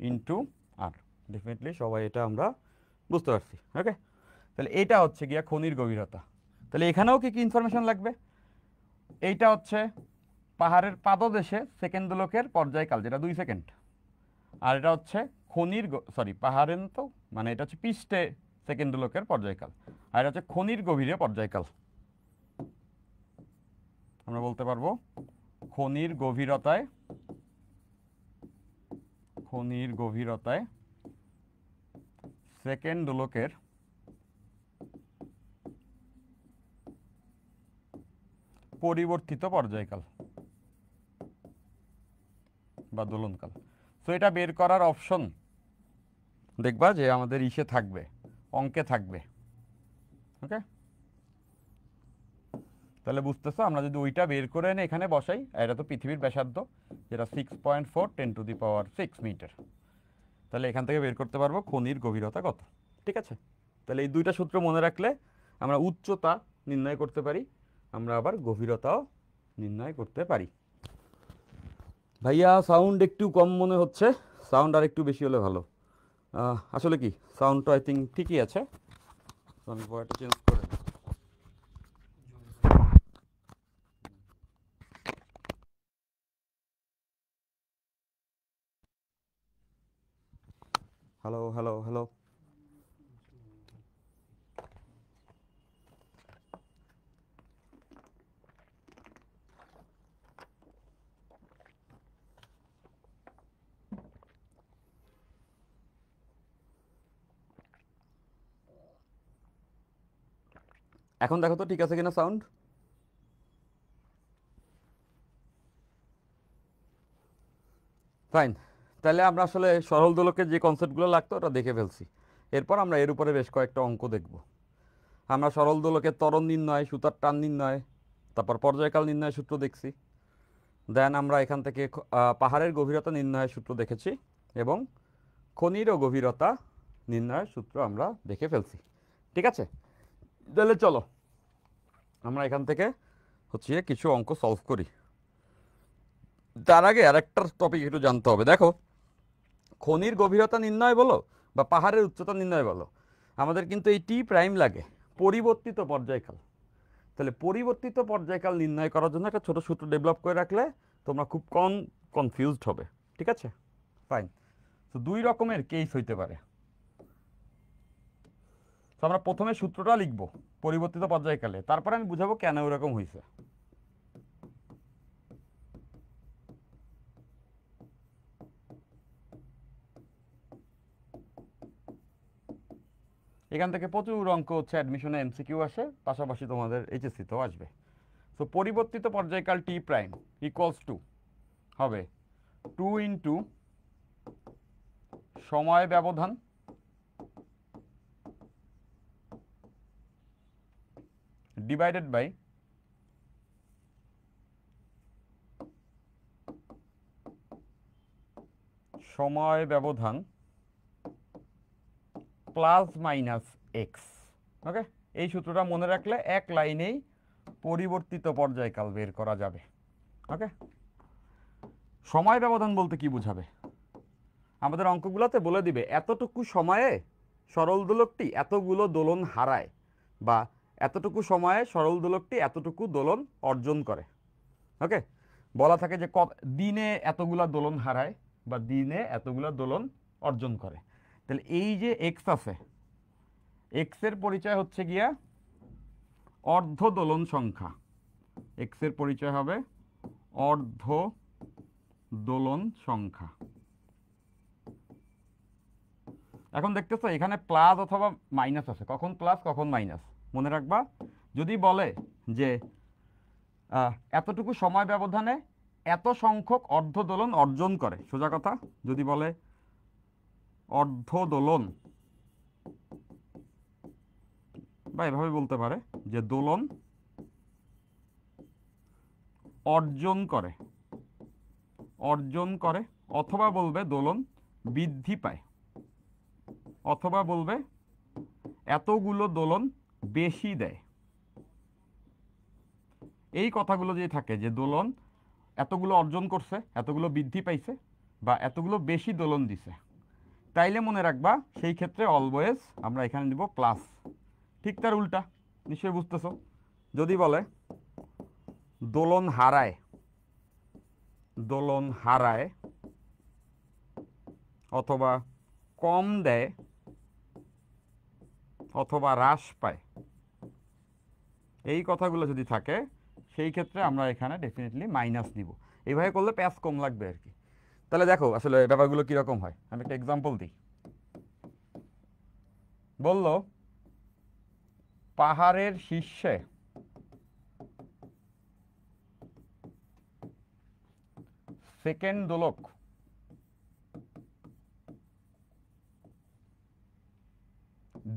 into r. Definitely সবাই এটা আমরা বুঝতে পারছি, ওকে। তাহলে এটা হচ্ছে গিয়া খনির গভীরতা। তাহলে এখানেও কি কি ইনফরমেশন লাগবে, এইটা হচ্ছে পাহাড়ের পাদদেশে সেকেন্ড দোলকের পর্যায়কাল যেটা 2 সেকেন্ড, আর এটা হচ্ছে খনির পাহাড়ের তো মানে এটা হচ্ছে পৃষ্ঠে সেকেন্ড দোলকের পর্যায়কাল, আর এটা হচ্ছে খনির গভীরে পর্যায়কাল। আমরা বলতে পারবো খনির গভীরতায় সেকেন্ড দোলকের পরিবর্তিত পর্যায়কাল বা দোলনকাল। সো এটা বের করার অপশন দেখবা যে আমাদের ইসে থাকবে, অঙ্কে থাকবে, ওকে। তাহলে বুঝতেছো, আমরা যদি ওইটা বের করে এনে এখানে বসাই, এটা তো পৃথিবীর ব্যাসার্ধ, যেটা 6.4 10⁶ মিটার। তাহলে এখান থেকে বের করতে পারবো খনির গভীরতা কত। ঠিক আছে, তাহলে এই দুইটা সূত্র মনে রাখলে আমরা উচ্চতা নির্ণয় করতে পারি, আমরা আবার গভীরতাও নির্ণয় করতে পারি। ভাইয়া সাউন্ড একটু কম মনে হচ্ছে, সাউন্ড আর একটু বেশি হলে ভালো। আসলে কি সাউন্ড তো আই থিঙ্ক ঠিকই আছে, আমি ভয়েসটা চেঞ্জ করে। Hello hello hello. এখন দেখো তো ঠিক আছে কিনা সাউন্ড। ফাইন, তাহলে আমরা আসলে সরল দোলকের যে কনসেপ্টগুলো লাগতো ওটা দেখে ফেলছি। এরপর আমরা এর উপরে বেশ কয়েকটা অঙ্ক দেখব। আমরা সরল দোলকের ত্বরণ নির্ণয়, সুতার টান নির্ণয়, তারপর পর্যায়কাল নির্ণয় সূত্র দেখছি। দেন আমরা এখান থেকে পাহাড়ের গভীরতা নির্ণয়ের সূত্র দেখেছি, এবং খনিরও গভীরতা নির্ণয়ের সূত্র আমরা দেখে ফেলছি। ঠিক আছে, তাহলে চলো আমরা এখান থেকে হচ্ছে কিছু অঙ্ক সলভ করি। তার আগে আরেকটা টপিক একটু জানতে হবে। দেখো, খনির গভীরতা নির্ণয় বলো বা পাহাড়ের উচ্চতা নির্ণয় বলো, আমাদের কিন্তু এই টি প্রাইম লাগে, পরিবর্তিত পর্যায়কাল। তাহলে পরিবর্তিত পর্যায়কাল নির্ণয় করার জন্য একটা ছোট সূত্র ডেভেলপ করে রাখলে তোমরা খুব কম কনফিউজড হবে। ঠিক আছে, ফাইন। তো দুই রকমের কেস হইতে পারে। তো আমরা প্রথমে সূত্রটা লিখব পরিবর্তিত পর্যায়কালে, তারপরে আমি বুঝাবো কেন ওরকম হয়েছে। এখান থেকে প্রচুর অঙ্ক হচ্ছে অ্যাডমিশনে এমসিকিউ আসে, পাশাপাশি তোমাদের এইচএসসিতেও আসবে। তো পরিবর্তিত পর্যায়কাল টি প্রাইম ইকুয়ালস টু হবে 2 ইন্টু সময় ব্যবধান ডিভাইডেড বাই সময় ব্যবধান প্লাস মাইনাস এক্স। ওকে, এই সূত্রটা মনে রাখলে এক লাইনেই পরিবর্তিত পর্যায়কাল বের করা যাবে। ওকে, সময় ব্যবধান বলতে কি বোঝাবে? আমাদের অঙ্কগুলোতে বলে দিবে এতটুকু সময়ে সরল দোলকটি এতগুলো দোলন হারায়, বা এতটুকু সময়ে সরল দোলকটি এতটুকু দোলন অর্জন করে। ওকে, বলা থাকে যে দিনে এতগুলা দোলন হারায় বা দিনে এতগুলা দোলন অর্জন করে। তাহলে এই যে এক্স আছে, এক্স এর পরিচয় হচ্ছে গিয়া অর্ধ দোলন সংখ্যা। এক্স এর পরিচয় হবে অর্ধ দোলন সংখ্যা। এখন দেখতেছো এখানে প্লাস অথবা মাইনাস আছে, কখন প্লাস কখন মাইনাস মনে রাখবা। যদি বলে যে এতটুকু সময় ব্যবধানে এত সংখ্যক অর্ধ দোলন অর্জন করে, সোজা কথা যদি বলে অর্ধ দোলন, বা এভাবে বলতে পারে যে দোলন অর্জন করে, অর্জন করে, অথবা বলবে দোলন বৃদ্ধি পায়, অথবা বলবে এতগুলো দোলন বেশি দেয়। এই কথাগুলো যদি থাকে যে দোলন এতগুলো অর্জন করছে, এতগুলো বৃদ্ধি পাইছে, বা এতগুলো বেশি দোলন দিছে, তাইলে মনে রাখবা সেই ক্ষেত্রে অলওয়েজ আমরা এখানে দিব প্লাস। ঠিক তার উল্টা, নিশ্চয়ই বুঝতেছো, যদি বলে দোলন হারায়, দোলন হারায় অথবা কম দেয় অথবা হ্রাস পায়, এই কথাগুলো যদি থাকে সেই ক্ষেত্রে আমরা এখানে ডেফিনেটলি মাইনাস নিব। এইভাবে করলে প্যাচ কম লাগবে আর কি। তাহলে দেখো আসলে ব্যাপারগুলো কীরকম হয়, আমি একটা এক্সাম্পল দিই। বলল পাহাড়ের শীর্ষে সেকেন্ড দোলক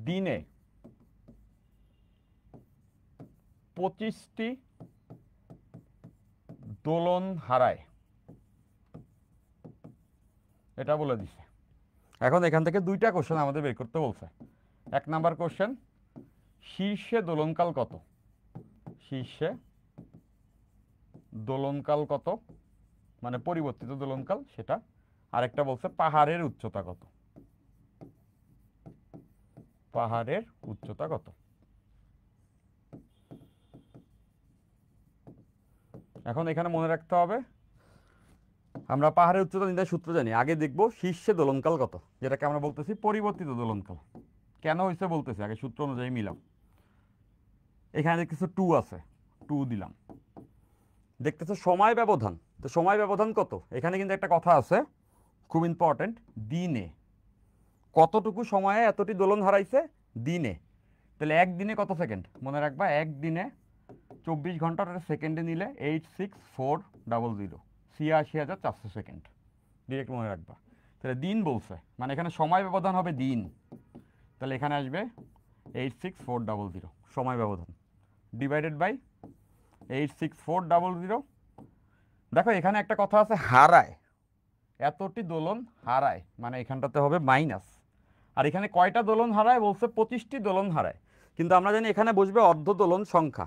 দিনে 25টি দোলন হারায়, এটা বলে দিছে। এখন এখান থেকে দুইটা কোশ্চেন আমাদের বের করতে বলছে। 1 নাম্বার কোশ্চেন, শীর্ষে দোলনকাল কত? শীর্ষে দোলনকাল কত, মানে পরিবর্তিত দোলনকাল সেটা। আরেকটা বলছে পাহাড়ের উচ্চতা কত, পাহাড়ের উচ্চতা কত। এখন এখানে মনে রাখতে হবে, আমরা পাহাড়ের উচ্চতা নির্ণয়ের সূত্র জানি। আগে দেখব শীর্ষে দোলনকাল কত, যেটাকে আমরা বলতেছি পরিবর্তিত দোলনকাল। কেন হয়েছে বলতেছি, আগে সূত্র অনুযায়ী মিলাম। এখানে কিছু 2 আছে, 2 দিলাম। দেখতেছো সময় ব্যবধান, তো সময় ব্যবধান কত? এখানে কিন্তু একটা কথা আছে খুব ইম্পর্টেন্ট, দিনে কতটুকু সময়ে এতটি দোলন হারাইছে, দিনে। তাহলে একদিনে কত সেকেন্ড? মনে রাখবা একদিনে 24 ঘন্টা সেকেন্ডে নিলে 86400, ৮৬,৪০০ সেকেন্ড, ডিরেক্ট মনে রাখবা। তাহলে দিন বলছে, মানে এখানে সময় ব্যবধান হবে দিন, তাহলে এখানে আসবে 86400 সময় ব্যবধান, ডিভাইডেড বাই 86400। দেখো এখানে একটা কথা আছে হারায়, এতটি দোলন হারায়, মানে এখানটাতে হবে মাইনাস। আর এখানে কয়টা দোলন হারায় বলছে? 25টি দোলন হারায়। কিন্তু আমরা জানি এখানে বসবে অর্ধ দোলন সংখ্যা,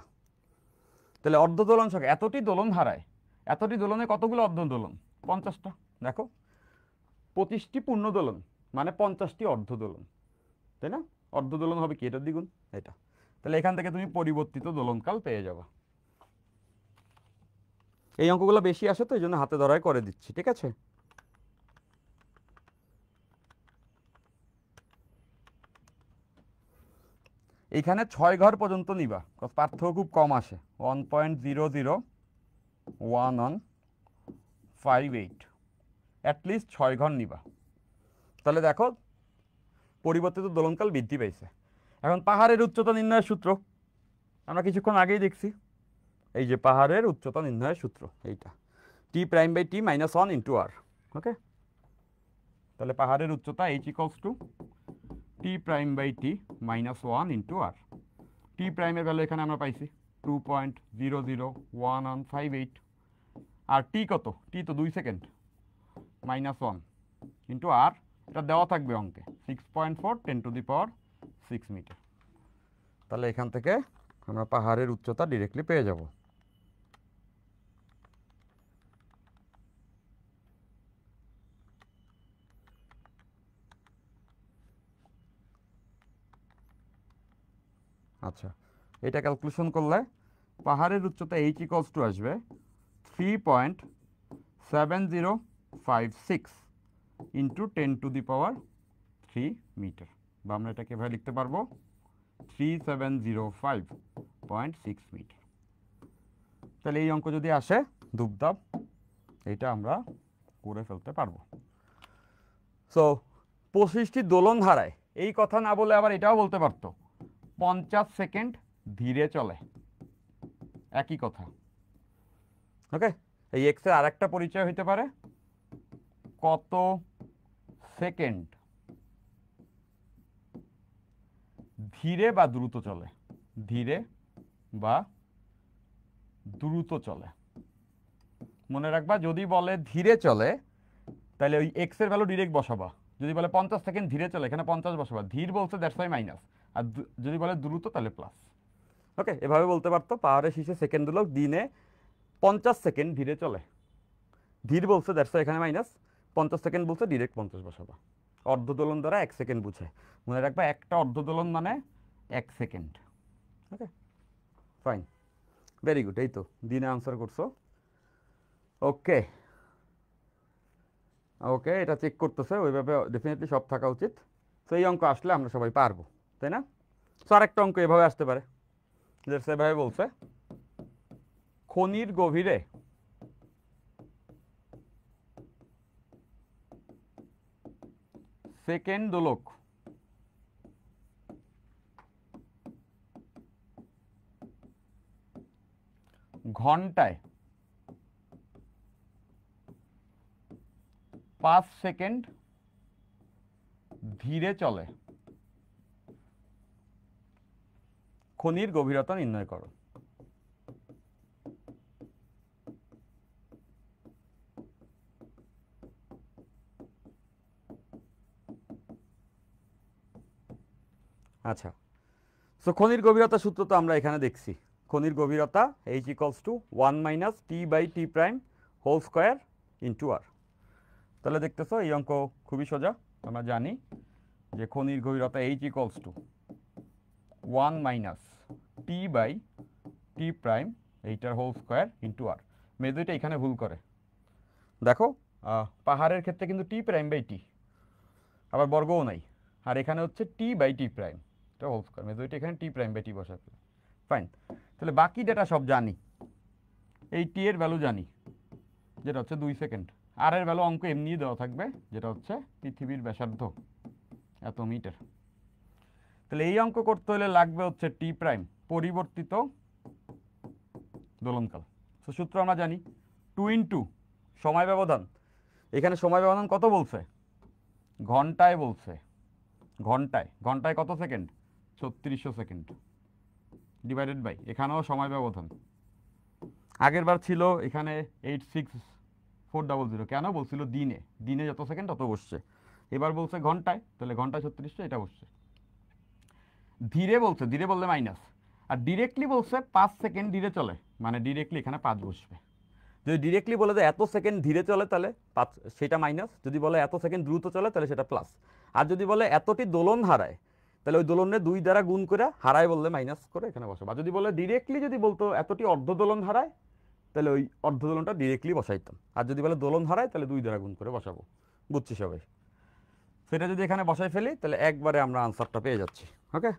তাহলে অর্ধ দোলন সংখ্যা এতটি দোলন হারায়, এতটি দোলনে কতগুলো অর্ধ দোলন? 50টা। দেখো 25টি পূর্ণ দোলন মানে 50টি অর্ধ দোলন, তাই না? অর্ধ দোলন হবে কি, এটার দ্বিগুণ এটা। তাহলে এখান থেকে তুমি পরিবর্তিত দোলনকাল পেয়ে যাবে। এই অঙ্কগুলো বেশি আসে তো এই জন্য হাতে ধরায় করে দিচ্ছি, ঠিক আছে? এইখানে 6 ঘর পর্যন্ত নিবা, পার্থক্য খুব কম আসে। 1.00115 অ্যাটলিস্ট 6 ঘর নিবা। তাহলে দেখো পরিবর্তিত দোলনকাল বৃদ্ধি পাইছে। এখন পাহাড়ের উচ্চতা নির্ণয়ের সূত্র আমরা কিছুক্ষণ আগেই দেখছি। এই যে পাহাড়ের উচ্চতা নির্ণয়ের সূত্র এইটা, T prime by T minus 1 into r. Okay, তাহলে পাহাড়ের উচ্চতা h equals to T prime by T minus 1 into r. T প্রাইমের ভ্যালু এখানে আমরা পাইছি 2.001158, আর টি কত? টি তো 2 সেকেন্ড, মাইনাস 1 ইন্টু আর, এটা দেওয়া থাকবে অঙ্কে 6.4 10⁶ মিটার। তাহলে এখান থেকে আমরা পাহাড়ের উচ্চতা ডিরেক্টলি পেয়ে যাব। আচ্ছা, এটা ক্যালকুলেশন করলে পাহাড়ের উচ্চতা এইচ ইকলস টু আসবে 3.7056 ইন্টু 10⁻³ মিটার, বা আমরা এটাকে এভাবে লিখতে পারবো 3705.6 মিটার। তাহলে এই অঙ্ক যদি আসে ধূপধাপ এইটা আমরা করে ফেলতে পারবো। সো 25টি দোলন হারায়, এই কথা না বলে আবার এটাও বলতে পারতো 50 সেকেন্ড ধীরে চলে, একই কথা। ওকে, এই এক্সের আরেকটা পরিচয় হইতে পারে কত সেকেন্ড ধীরে বা দ্রুত চলে, ধীরে বা দ্রুত চলে। মনে রাখবা যদি বলে ধীরে চলে তাহলে ওই এক্স এর ভ্যালু ডিরেক্ট বসাবা। যদি বলে 50 সেকেন্ড ধীরে চলে এখানে 50 বসাবা, ধীর বলছে দ্যাটস ওয়াই মাইনাস, আর যদি বলে দ্রুত তাহলে প্লাস। ওকে, এভাবে বলতে পারতো পাহাড়ের শীর্ষে সেকেন্ডগুলো দিনে 50 সেকেন্ড ধীরে চলে, ধীর বলছে দ্যাটস ওয়াই এখানে মাইনাস, 50 সেকেন্ড বলছে ডিরেক্ট 50 বসাবা। অর্ধদোলন দ্বারা 1 সেকেন্ড বুঝে, মনে রাখবা একটা অর্ধদোলন মানে 1 second. Okay fine, very good, এই তো দিনে আনসার করছো। ওকে ওকে, এটা চেক করতেছে, ওইভাবে ডেফিনেটলি সব থাকা উচিত। তো এই অঙ্ক আসলে আমরা সবাই পারবো, তাই না? তো আরেকটা অঙ্ক এভাবে আসতে পারে, সেভাবে বলছে খনির গভীরে সেকেন্ড দোলক ঘন্টায় 5 সেকেন্ড ধীরে চলে, খনির গভীরতা নির্ণয় করো। আচ্ছা, সো খনির গভীরতা সূত্র তো আমরা এখানে দেখছি। খনির গভীরতা h = 1 - t/t prime whole square into r. তাহলে দেখতেছো এই অঙ্ক খুবই সোজা। আমরা জানি যে খনির গভীরতা h = 1 - t/t প্রাইম এইটার হোল স্কোয়ার ইন্টু আর। মেয়েদুইটা এখানে ভুল করে, দেখো পাহাড়ের ক্ষেত্রে কিন্তু t'/t, আবার বর্গও নাই, আর এখানে হচ্ছে t/t প্রাইম, এটা হোল স্কোয়ার। মেয়েদুইটা এখানে t'/t বসাতে, ফাইন। তাহলে বাকি ডেটা সব জানি, এই টি এর ভ্যালু জানি যেটা হচ্ছে 2 সেকেন্ড, আর এর ভ্যালু অঙ্ক এমনি দেওয়া থাকবে যেটা হচ্ছে পৃথিবীর ব্যাসার্ধ এত মিটার। তাহলে এই অঙ্ক করতে হলে লাগবে হচ্ছে টি প্রাইম পরিবর্তিত দোলনকাল। তো সূত্র আমরা জানি 2 × সময় ব্যবধান, এখানে সময় ব্যবধান কত বলছে, ঘন্টায় বলছে, ঘন্টায় কত সেকেন্ড, 3600 সেকেন্ড, ডিভাইডেড বাই এখানেও সময় ব্যবধান। আগের বার ছিল এখানে 86400, কেন বলছিল দিনে যত সেকেন্ড তত বসছে, এবার বলছে ঘন্টায়, তাহলে ঘন্টায় 3600, এটা বসছে। ধীরে বলছে, ধীরে বললে মাইনাস, আর ডিরেক্টলি বলছে 5 সেকেন্ড ধীরে চলে, মানে ডিরেক্টলি এখানে 5 বসবে। যদি ডিরেক্টলি বলে যে এত সেকেন্ড ধীরে চলে তাহলে 5, সেটা মাইনাস। যদি বলে এত সেকেন্ড দ্রুত চলে তাহলে সেটা প্লাস। আর যদি বলে এতটি দোলন হারায় তাহলে ওই দোলনে 2 দ্বারা গুণ করে, হারায় বললে মাইনাস করে এখানে বসাবো। আর যদি বলে ডিরেক্টলি, যদি বলতো এতটি অর্ধ দোলন হারায় তাহলে ওই অর্ধ দোলনটা ডিরেক্টলি বসাইতাম। আর যদি বলে দোলন হারায় তাহলে 2 দ্বারা গুণ করে বসাবো। বুঝছি সবাই? সেটা যদি এখানে বসাই ফেলি তাহলে একবারে আমরা আনসারটা পেয়ে যাচ্ছি। ওকে,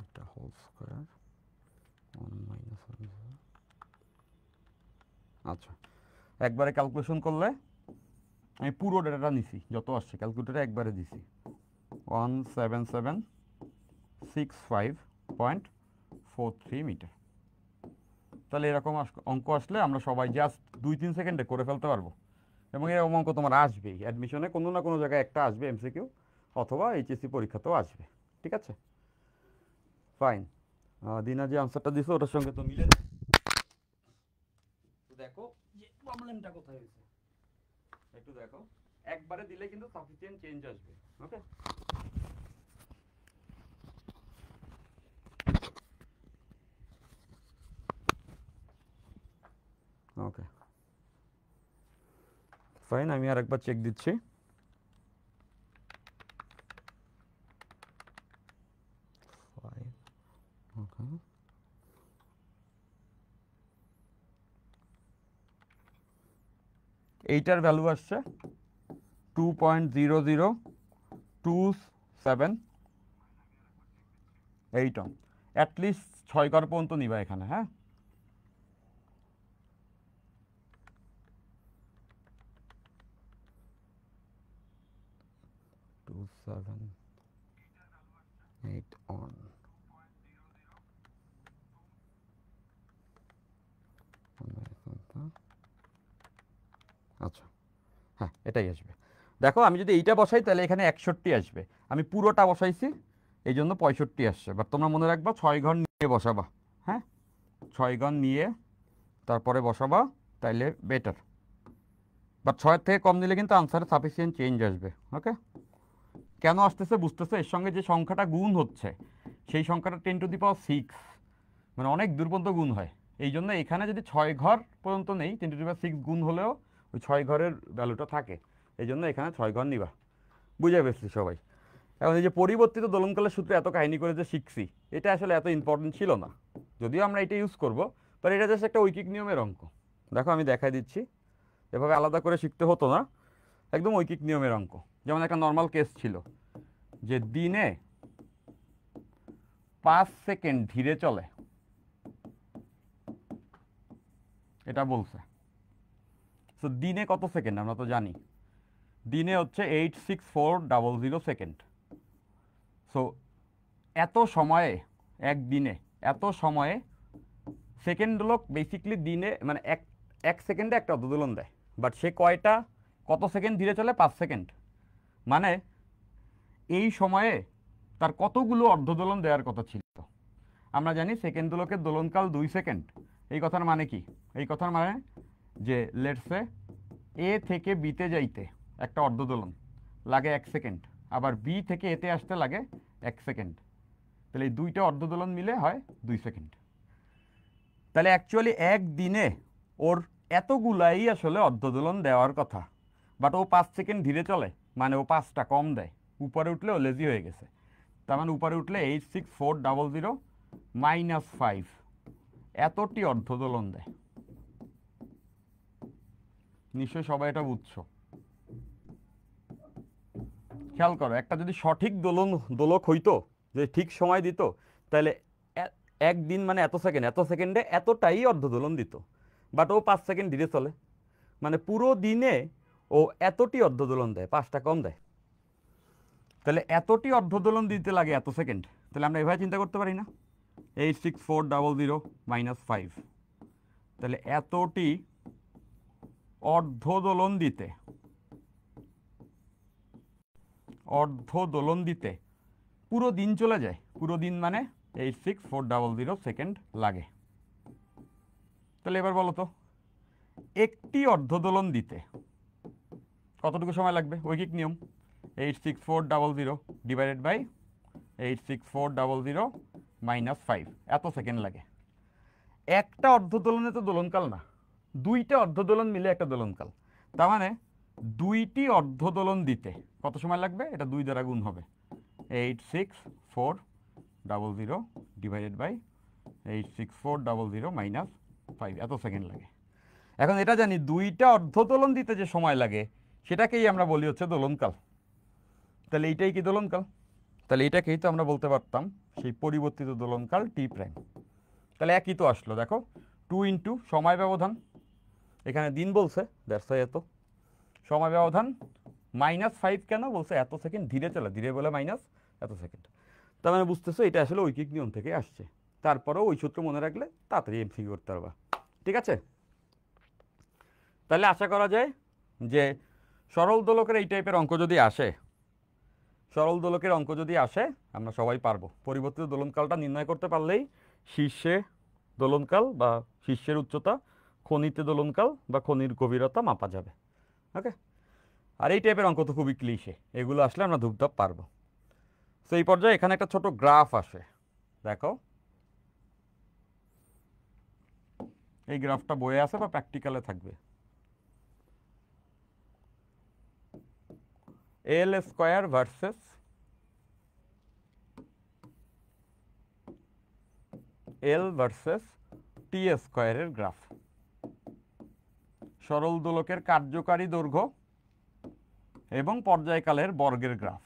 এটা হোল স্কয়ার 1 - 1। আচ্ছা, একবারে ক্যালকুলেশন করলে আমি পুরো ডেটাটা নিছি, যত আসছে ক্যালকুলেটরে একবারে দিছি 17765.43 মিটার। তাহলে এরকম অঙ্ক আসলে আমরা সবাই জাস্ট 2-3 সেকেন্ডে করে ফেলতে পারবো। এবং এরকম অঙ্ক তোমার আসবেই, অ্যাডমিশনে কোনো না কোনো জায়গায় একটা আসবে এমসিকিউ, অথবা এইচএসসি পরীক্ষাতেও আসবে। ঠিক আছে, ফাইন। দিনা যে আনসারটা দিছো ওটার সঙ্গে তো মিলে যায়। তো দেখো যে প্রবলেমটা কোথায় হয়েছে, একটু দেখো। একবারে দিলে কিন্তু সাফিসিয়েন্ট চেঞ্জ আসবে। ওকে, ওকে ফাইন, আমি আর একবার চেক দিচ্ছি। এইটার ভ্যালু আসছে 2.00278 অন। অ্যাটলিস্ট 6 ঘর পর্যন্ত নিবা এখানে। হ্যাঁ, আচ্ছা, হ্যাঁ এটাই আসবে। দেখো আমি যদি এইটা বসাই তাহলে এখানে 61 আসবে, আমি পুরোটা বসাইছি এই জন্য 65 আসছে। বাট তোমরা মনে রাখবা 6 ঘর নিয়ে বসাবা। হ্যাঁ, 6 ঘর নিয়ে তারপরে বসাবা, তাইলে বেটার। বাট 6 থেকে কম নিলে কিন্তু আনসারে সাফিসিয়েন্ট চেঞ্জ আসবে। ওকে, কেন আসতেছে বুঝতেছে? এর সঙ্গে যে সংখ্যাটা গুণ হচ্ছে সেই সংখ্যাটা 10⁶, মানে অনেক দূর পর্যন্ত গুণ হয়। এই জন্য এখানে যদি 6 ঘর পর্যন্ত নেই, 10⁶ গুণ হলেও ওই 6 ঘরের ভ্যালুটা থাকে। এই জন্য এখানে 6 ঘর নিবা। বুঝে পেরেছি সবাই? এখন এই যে পরিবর্তিত দোলনকালের সূত্রে এত কাহিনী করে যে শিখছি, এটা আসলে এত ইম্পর্টেন্ট ছিল না, যদিও আমরা এটা ইউজ করবো, বাট এটা জাস্ট একটা ঐকিক নিয়মের অঙ্ক। দেখো আমি দেখাই দিচ্ছি, এভাবে আলাদা করে শিখতে হতো না, একদম ঐকিক নিয়মের অঙ্ক। যেমন একটা নর্মাল কেস ছিল যে দিনে 5 সেকেন্ড ধীরে চলে, এটা বলছে। সো দিনে কত সেকেন্ড আমরা তো জানি, দিনে হচ্ছে 86400 সেকেন্ড। সো এত সময়ে, একদিনে এত সময়ে, সেকেন্ড হলো বেসিকলি দিনে, মানে এক সেকেন্ডে একটা অর্ধদোলন দেয়, বাট সে কত সেকেন্ড ধীরে চলে, 5 সেকেন্ড। মানে এই সময়ে তার কতগুলো অর্ধদোলন দেওয়ার কথা ছিল। আমরা জানি সেকেন্ড দোলকের দোলনকাল 2 সেকেন্ড, এই কথার মানে কি? এই কথার মানে যে লেটসে এ থেকে বিতে যাইতে একটা অর্ধদোলন লাগে 1 সেকেন্ড, আবার বি থেকে এতে আসতে লাগে 1 সেকেন্ড। তাহলে এই দুইটা অর্ধদোলন মিলে হয় 2 সেকেন্ড। তাহলে অ্যাকচুয়ালি একদিনে ওর এতগুলাই আসলে অর্ধদোলন দেওয়ার কথা, বাট ও 5 সেকেন্ড ধীরে চলে, মানে ও 5টা কম দেয়। উপরে উঠলে ও লেজি হয়ে গেছে। তার মানে উপরে উঠলে 86400 -5 এতটি অর্ধদোলন দেয়। নিশ্চয়ই সবাই এটা বুঝছো। খেয়াল করো, একটা যদি সঠিক দোলক হইতো, যে ঠিক সময় দিত, তাহলে একদিন মানে এত সেকেন্ড, এত সেকেন্ডে এতটাই অর্ধদোলন দিত। বাট ও 5 সেকেন্ড ধীরে চলে, মানে পুরো দিনে ও এতটি অর্ধদোলন দেয়, 5টা কম দেয়। তাহলে এতটি অর্ধদোলন দিতে লাগে এত সেকেন্ড। তাহলে আমরা এভাবে চিন্তা করতে পারি না, 86400 -5, তাহলে এতটি অর্ধদোলন দিতে পুরো দিন চলে যায়। পুরো দিন মানে 86400 সেকেন্ড লাগে। তাহলে এবার বলো তো, একটি অর্ধদোলন দিতে কতটুকু সময় লাগবে? ঐকিক নিয়ম, 86400 ডিভাইডেড বাই 86400 -5, এত সেকেন্ড লাগে। একটা অর্ধদোলনে তো দোলনকাল না, দুইটা অর্ধদোলন মিলে একটা দোলনকাল। তার মানে দুইটি অর্ধদোলন দিতে কত সময় লাগবে? এটা 2 দ্বারা গুণ হবে, 86400 ডিভাইডেড বাই 86400 -5, এত সেকেন্ড লাগে। এখন এটা জানি দুইটা অর্ধদোলন দিতে যে সময় লাগে সেটাকেই আমরা বলি হচ্ছে দোলনকাল। তাহলে এইটাই কি দোলনকাল? তাহলে এইটাকেই তো আমরা বলতে পারতাম সেই পরিবর্তিত দোলনকাল টি প্রাইম। তাহলে একই তো আসলো, দেখো 2 ইন্টু সময় ব্যবধান, এখানে দিন বলছে দ্যাটস এত সময় ব্যবধান, -5 কেন বলছে? এত সেকেন্ড ধীরে চলে, ধীরে বলে মাইনাস এত সেকেন্ড। তার মানে বুঝতেছো এটা আসলে ঐকিক নিয়ম থেকে আসছে। তারপরেও ওই সূত্র মনে রাখলে তাড়াতাড়ি এমসিকিউ করতে পারবা। ঠিক আছে? তাহলে আশা করা যায় যে সরল দোলকের এই টাইপের অঙ্ক যদি আসে, আমরা সবাই পারবো। পরিবর্তিত দোলনকালটা নির্ণয় করতে পারলেই শীর্ষে দোলনকাল বা শীর্ষের উচ্চতা, খনিতে দোলনকাল বা খনির গভীরতা মাপা যাবে। ওকে, আর এই টাইপের অঙ্ক তো খুবই ক্লিশে, এগুলো আসলে আমরা ধূপধাপ পারবো। তো এই পর্যায়ে এখানে একটা ছোট গ্রাফ আসে, দেখো এই গ্রাফটা বইয়ে আছে বা প্র্যাকটিক্যালে থাকবে। এল স্কোয়ার ভার্সেস এল ভার্সেস টি স্কোয়ারের গ্রাফ, সরল দোলকের কার্যকারী দৈর্ঘ্য এবং পর্যায়কালের বর্গের গ্রাফ।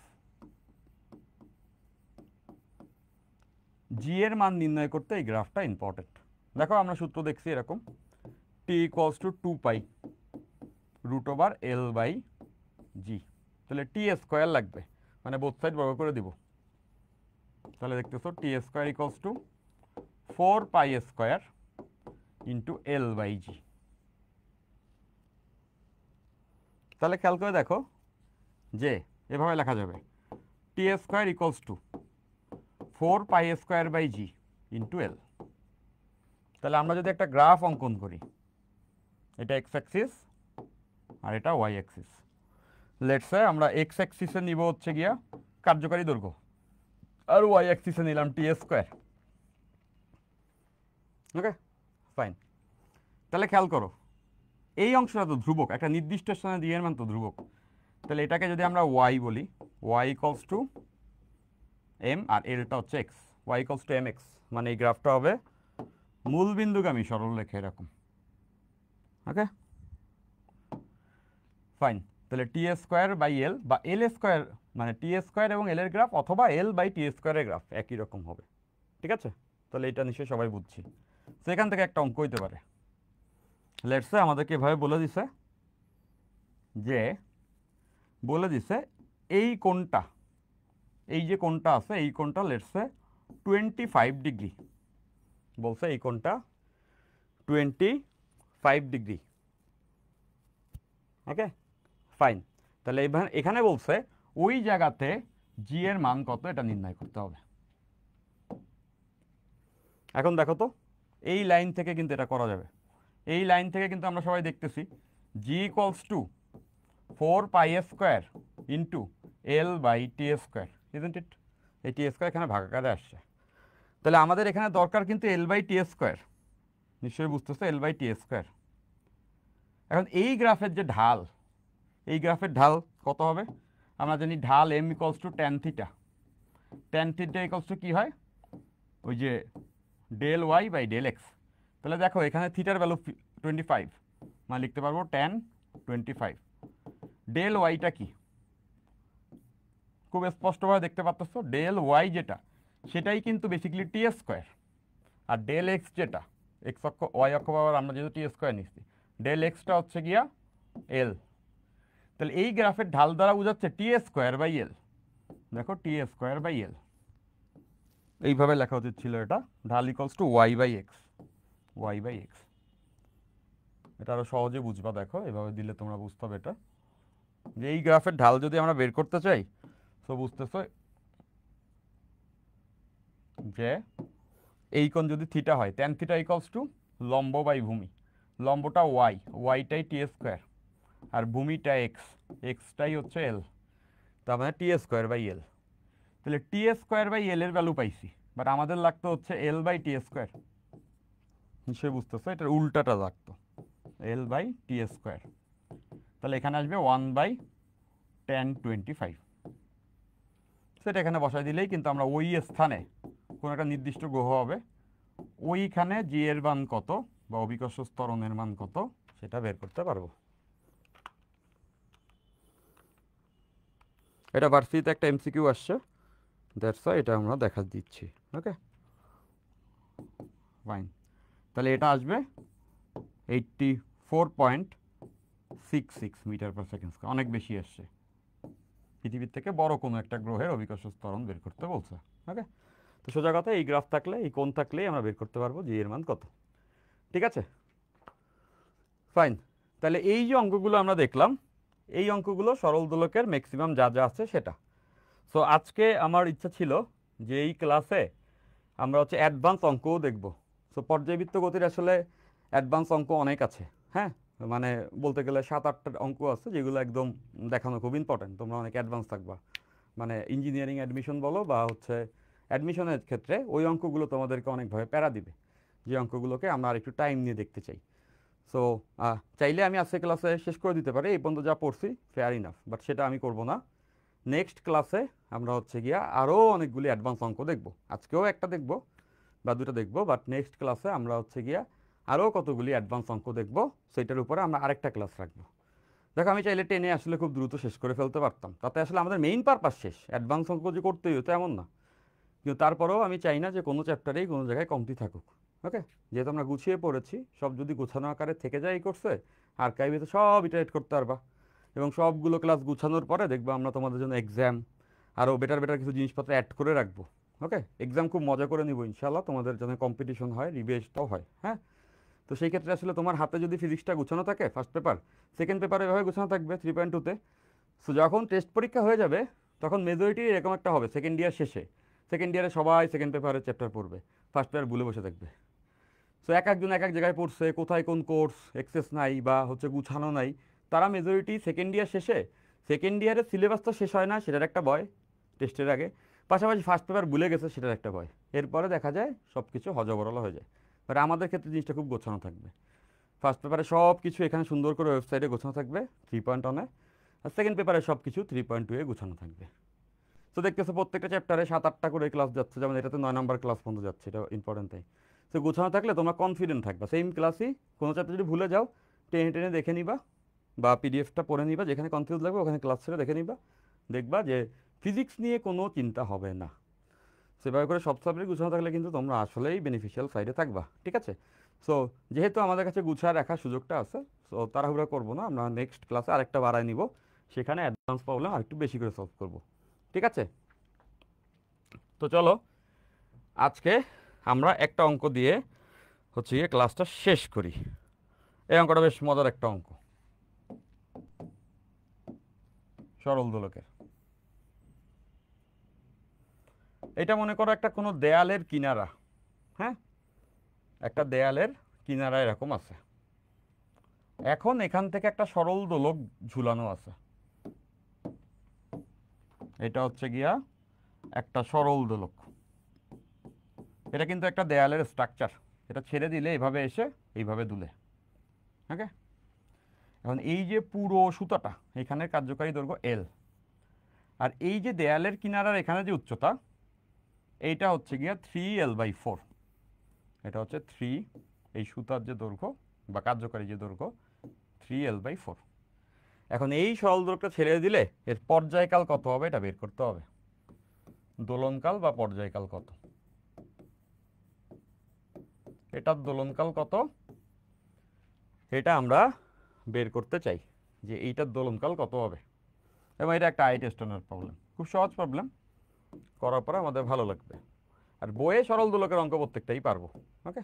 জি এর মান নির্ণয় করতে এই গ্রাফটা ইম্পর্টেন্ট। দেখো আমরা সূত্র দেখছি এরকম, টি ইকুয়ালস টু 2π √L/g। তাহলে টি স্কোয়ার লাগবে, মানে বোথ সাইড বর্গ করে দিব। তাহলে দেখতেছো T square equals to 4π square into L/g। তাহলে খেয়াল করে দেখো যে এভাবে লেখা যাবে, T square equals to 4π square by g into L. তাহলে আমরা যদি একটা গ্রাফ অঙ্কন করি, এটা এক্স অ্যাক্সিস আর এটা ওয়াই অ্যাক্সিস। লেটসে আমরা এক্স অ্যাক্সিসে নিব হচ্ছে গিয়া কার্যকারী দৈর্ঘ্য, আর ওয়াই অ্যাক্সিসে নিলাম টি স্কোয়ার। ওকে ফাইন। তাহলে খেয়াল করো এই অংশটা তো ধ্রুবক, একটা নির্দিষ্ট স্থানে দিয়ে এর মান তো ধ্রুবক। তাহলে এটাকে যদি আমরা ওয়াই বলি, ওয়াই ইকুয়ালস টু এম, আর এলটা হচ্ছে x, y equals to m x, মানে এই গ্রাফটা হবে মূলবিন্দুগামী সরল রেখা এরকম। Okay fine. তাহলে টি স্কোয়ার বাই এল বা এল স্কোয়ার, মানে টি স্কোয়ার এবং এল এর গ্রাফ, অথবা এল বাই টি স্কোয়ারের গ্রাফ একই রকম হবে। ঠিক আছে? তাহলে এটা নিশ্চয়ই সবাই বুঝছি। সেখান থেকে একটা অঙ্ক হইতে পারে। লেটসে আমাদেরকে এভাবে বলে দিছে যে, এই কোণটা, এই যে কোণটা আছে এই কোণটা লেটসে 25 ডিগ্রি, বলছে এই কোণটা 25 ডিগ্রি। ওকে ফাইন। তাহলে এখানে বলছে ওই জায়গাতে জি এর মান কত এটা নির্ণয় করতে হবে। এখন দেখো তো এই লাইন থেকে কিন্তু এটা করা যাবে। এই লাইন থেকে কিন্তু আমরা সবাই দেখতেছি g equals to 4πa² into L/T², isn't it? এই T² এখানে ভাগাকারে আসছে। তাহলে আমাদের এখানে দরকার কিন্তু L/T², নিশ্চয়ই বুঝতেছো, L/T²। এখন এই গ্রাফের যে ঢাল, এই গ্রাফের ঢাল কত হবে? আমরা জানি ঢাল m equals to tan θ। tan θ equals to কী হয়? ওই যে del y/del x। তাহলে দেখো এখানে থিটার ভ্যালু 25, মানে লিখতে পারবো tan 25। del y-টা কি খুব স্পষ্টভাবে দেখতে পাচ্ছ, del y যেটা সেটাই কিন্তু বেসিক্যালি T², আর del x যেটা x অক্ষ y অক্ষ বরাবর আমরা যেহেতু T² নিচ্ছি, del x-টা হচ্ছে গিয়া L। তাহলে এই গ্রাফের ঢাল দ্বারা বোঝাচ্ছে T²/L। দেখো T²/L এইভাবে লেখা উচিত ছিল, এটা ঢাল ইকুয়ালস টু y/x। y/x এটা আরো সহজে বুঝবা, দেখো এভাবে দিলে তোমরা বুঝতে হবে এটা, যে এই গ্রাফের ঢাল যদি আমরা বের করতে চাই, তো বুঝতেছো যে এই কোণ যদি থিটা হয়, tan θ ইকুয়ালস টু লম্ব বাই ভূমি। লম্বটা y, y-টাই T², আর ভূমিটা x, x-টাই হচ্ছে L। তার মানে T²/L। তাহলে T²/L এর ভ্যালু পাইছি, বাট আমাদের লাগতো হচ্ছে L/T²। নিশ্চয়ই বুঝতেছো, এটার উল্টাটা লাগতো L/T²। তাহলে এখানে আসবে 1/tan 25। সেটা এখানে বসাই দিলেই কিন্তু আমরা ওই স্থানে কোনো একটা নির্দিষ্ট গ্রহ হবে, ওইখানে জি এর মান কত বা অভিকর্ষ ত্বরণের মান কত সেটা বের করতে পারবো। এটা ভার্সিটিতে একটা এমসিকিউ আসছে, দ্যাটস ওয়াই এটা আমরা দেখা দিচ্ছি। ওকে ফাইন। তাহলে এটা আসবে 84.66 মিটার/সেকেন্ড, অনেক বেশি আসছে। পৃথিবীর থেকে বড় কোনো একটা গ্রহের অভিকর্ষ ত্বরণ বের করতে বলছে। ওকে, তো সোজা কথা এই গ্রাফ থাকলে, এই কোণ থাকলেই আমরা বের করতে পারবো জি এর মান কত। ঠিক আছে, ফাইন। তাহলে এই যে অঙ্কগুলো আমরা দেখলাম, এই অঙ্কগুলো সরল দোলকের ম্যাক্সিমাম যা যা আছে সেটা। সো আজকে আমার ইচ্ছা ছিল যে এই ক্লাসে আমরা হচ্ছে অ্যাডভান্স অঙ্কও দেখব। সো পর্যায়বৃত্ত গতির আসলে অ্যাডভান্স অঙ্ক অনেক আছে, হ্যাঁ, মানে বলতে গেলে 7-8টা অঙ্ক আছে যেগুলো একদম দেখানো খুব ইম্পর্টেন্ট। তোমরা অনেক অ্যাডভান্স থাকবা, মানে ইঞ্জিনিয়ারিং অ্যাডমিশন বলো বা হচ্ছে অ্যাডমিশনের ক্ষেত্রে ওই অঙ্কগুলো তোমাদেরকে অনেকভাবে প্যারা দিবে, যে অঙ্কগুলোকে আমরা আর একটু টাইম নিয়ে দেখতে চাই। সো চাইলে আমি আজকে ক্লাসে শেষ করে দিতে পারি, এই পর্যন্ত যা পড়ছি ফেয়ার ইনাফ, বাট সেটা আমি করব না। নেক্সট ক্লাসে আমরা হচ্ছে গিয়া আরও অনেকগুলি অ্যাডভান্স অঙ্ক দেখব। আজকেও একটা দেখব বা দুটো দেখব, বাট নেক্সট ক্লাসে আমরা হচ্ছে গিয়া আরও কতগুলি অ্যাডভান্স অঙ্ক দেখব, সেটার উপরে আমরা আরেকটা ক্লাস রাখবো। দেখো আমি চাইলে টেনে আসলে খুব দ্রুত শেষ করে ফেলতে পারতাম, তাতে আসলে আমাদের মেইন পারপাস শেষ, অ্যাডভান্স অঙ্ক যে করতেই হতো এমন না। কিন্তু তারপরেও আমি চাই না যে কোনো চ্যাপ্টারেই কোনো জায়গায় কমতি থাকুক। ওকে, যেহেতু আমরা গুছিয়ে পড়েছি, সব যদি গোছানো আকারে থেকে যায় এই কোর্সে, আর্কাইভে তো সব ইটারেট করতে পারবা, এবং সবগুলো ক্লাস গুছানোর পরে দেখবা আমরা তোমাদের জন্য এক্সাম আরও বেটার বেটার কিছু জিনিসপত্র অ্যাড করে রাখবো। ওকে, এক্সাম খুব মজা করে নিব ইনশাল্লাহ, তোমাদের জন্য কম্পিটিশন হয়, রিভিউজটাও হয়। হ্যাঁ, তো সেই ক্ষেত্রে আসলে তোমার হাতে যদি ফিজিক্সটা গুছানো থাকে ফার্স্ট পেপার, সেকেন্ড পেপারে এভাবে গুছানো থাকবে 3.2-তে। সো যখন টেস্ট পরীক্ষা হয়ে যাবে তখন মেজরিটি এরকম একটা হবে, সেকেন্ড ইয়ার শেষে, সেকেন্ড ইয়ারে সবাই সেকেন্ড পেপারের চ্যাপ্টার পড়বে, ফার্স্ট পেপার ভুলে বসে থাকবে। সো এক একজন এক এক জায়গায় পড়ছে, কোথায় কোন কোর্স এক্সেস নাই বা হচ্ছে গুছানো নাই, তারা মেজরিটি সেকেন্ড ইয়ার শেষে, সেকেন্ড ইয়ারের সিলেবাস তো শেষ হয় না সেটার একটা ভয় টেস্টের আগে, পাশাপাশি ফার্স্ট পেপার ভুলে গেছে সেটার একটা ভয়, এরপরে দেখা যায় সব কিছু হজবরল হয়ে যায়। বাট আমাদের ক্ষেত্রে জিনিসটা খুব গোছানো থাকবে, ফার্স্ট পেপারে সব কিছু এখানে সুন্দর করে ওয়েবসাইটে গোছানো থাকবে 3.1-এ, আর সেকেন্ড পেপারে সব কিছু 3.2-এ গোছানো থাকবে। তো দেখতেছো প্রত্যেকটা চ্যাপ্টারে 7-8টা করে ক্লাস যাচ্ছে, যেমন এটাতে 9 নম্বর ক্লাস পর্যন্ত যাচ্ছে, এটা ইম্পর্টেন্ট তাই। তো গোছানো থাকলে তোমরা কনফিডেন্ট থাকবা, সেম ক্লাসই কোনো চ্যাপ্টার যদি ভুলে যাও টেনে টেনে দেখে নিবা বা পিডিএফটা পড়ে নিবা, যেখানে কনফিউজ লাগবে ওখানে ক্লাস ছেড়ে দেখে নিবা, দেখবা যে ফিজিক্স নিয়ে কোনো চিন্তা হবে না। সেভাবে করে সব সাবজেক্ট গুছানো থাকলে কিন্তু তোমরা আসলেই বেনিফিশিয়াল সাইডে থাকবা। ঠিক আছে, সো যেহেতু আমাদের কাছে গুছায় রাখার সুযোগটা আছে, সো তাড়াহুড়া করবো না, আমরা নেক্সট ক্লাসে আরেকটা বাড়ায় নিব, সেখানে অ্যাডভান্স প্রবলেম আরেকটু বেশি করে সলভ করব। ঠিক আছে, তো চলো আজকে আমরা একটা অঙ্ক দিয়ে হচ্ছে গিয়ে ক্লাসটা শেষ করি। এই অঙ্কটা বেশ মজার একটা অঙ্ক, সরল দোলকের। এটা মনে করো একটা কোনো দেয়ালের কিনারা, হ্যাঁ, একটা দেয়ালের কিনারা এরকম আছে, এখন এখান থেকে একটা সরল দোলক ঝুলানো আছে, এটা হচ্ছে গিয়া একটা সরল দোলক। এটা কিন্তু একটা দেয়ালের স্ট্রাকচার, এটা ছেড়ে দিলে এভাবে এসে এইভাবে দুলে। ওকে, এখন এই যে পুরো সুতাটা এখানের কার্যকারী দৈর্ঘ্য এল, আর এই যে দেয়ালের কিনারার এখানে যে উচ্চতা এইটা হচ্ছে গিয়া 3L/4, এটা হচ্ছে 3, এই সুতার যে দৈর্ঘ্য বা কার্যকারী যে দৈর্ঘ্য 3L/4। এখন এই সরল দৈর্ঘ্যটা ছেড়ে দিলে এর পর্যায়কাল কত হবে এটা বের করতে হবে, দোলনকাল বা পর্যায়কাল কত, এটার দোলনকাল কত এটা আমরা বের করতে চাই, যে এইটার দোলনকাল কত হবে। এবং এটা একটা আইটি স্ট্যান্ডার্ড প্রবলেম, খুব সহজ প্রবলেম, করার পরে আমাদের ভালো লাগবে। আর বইয়ে সরল দোলকের অঙ্ক প্রত্যেকটাই পারবো। ওকে,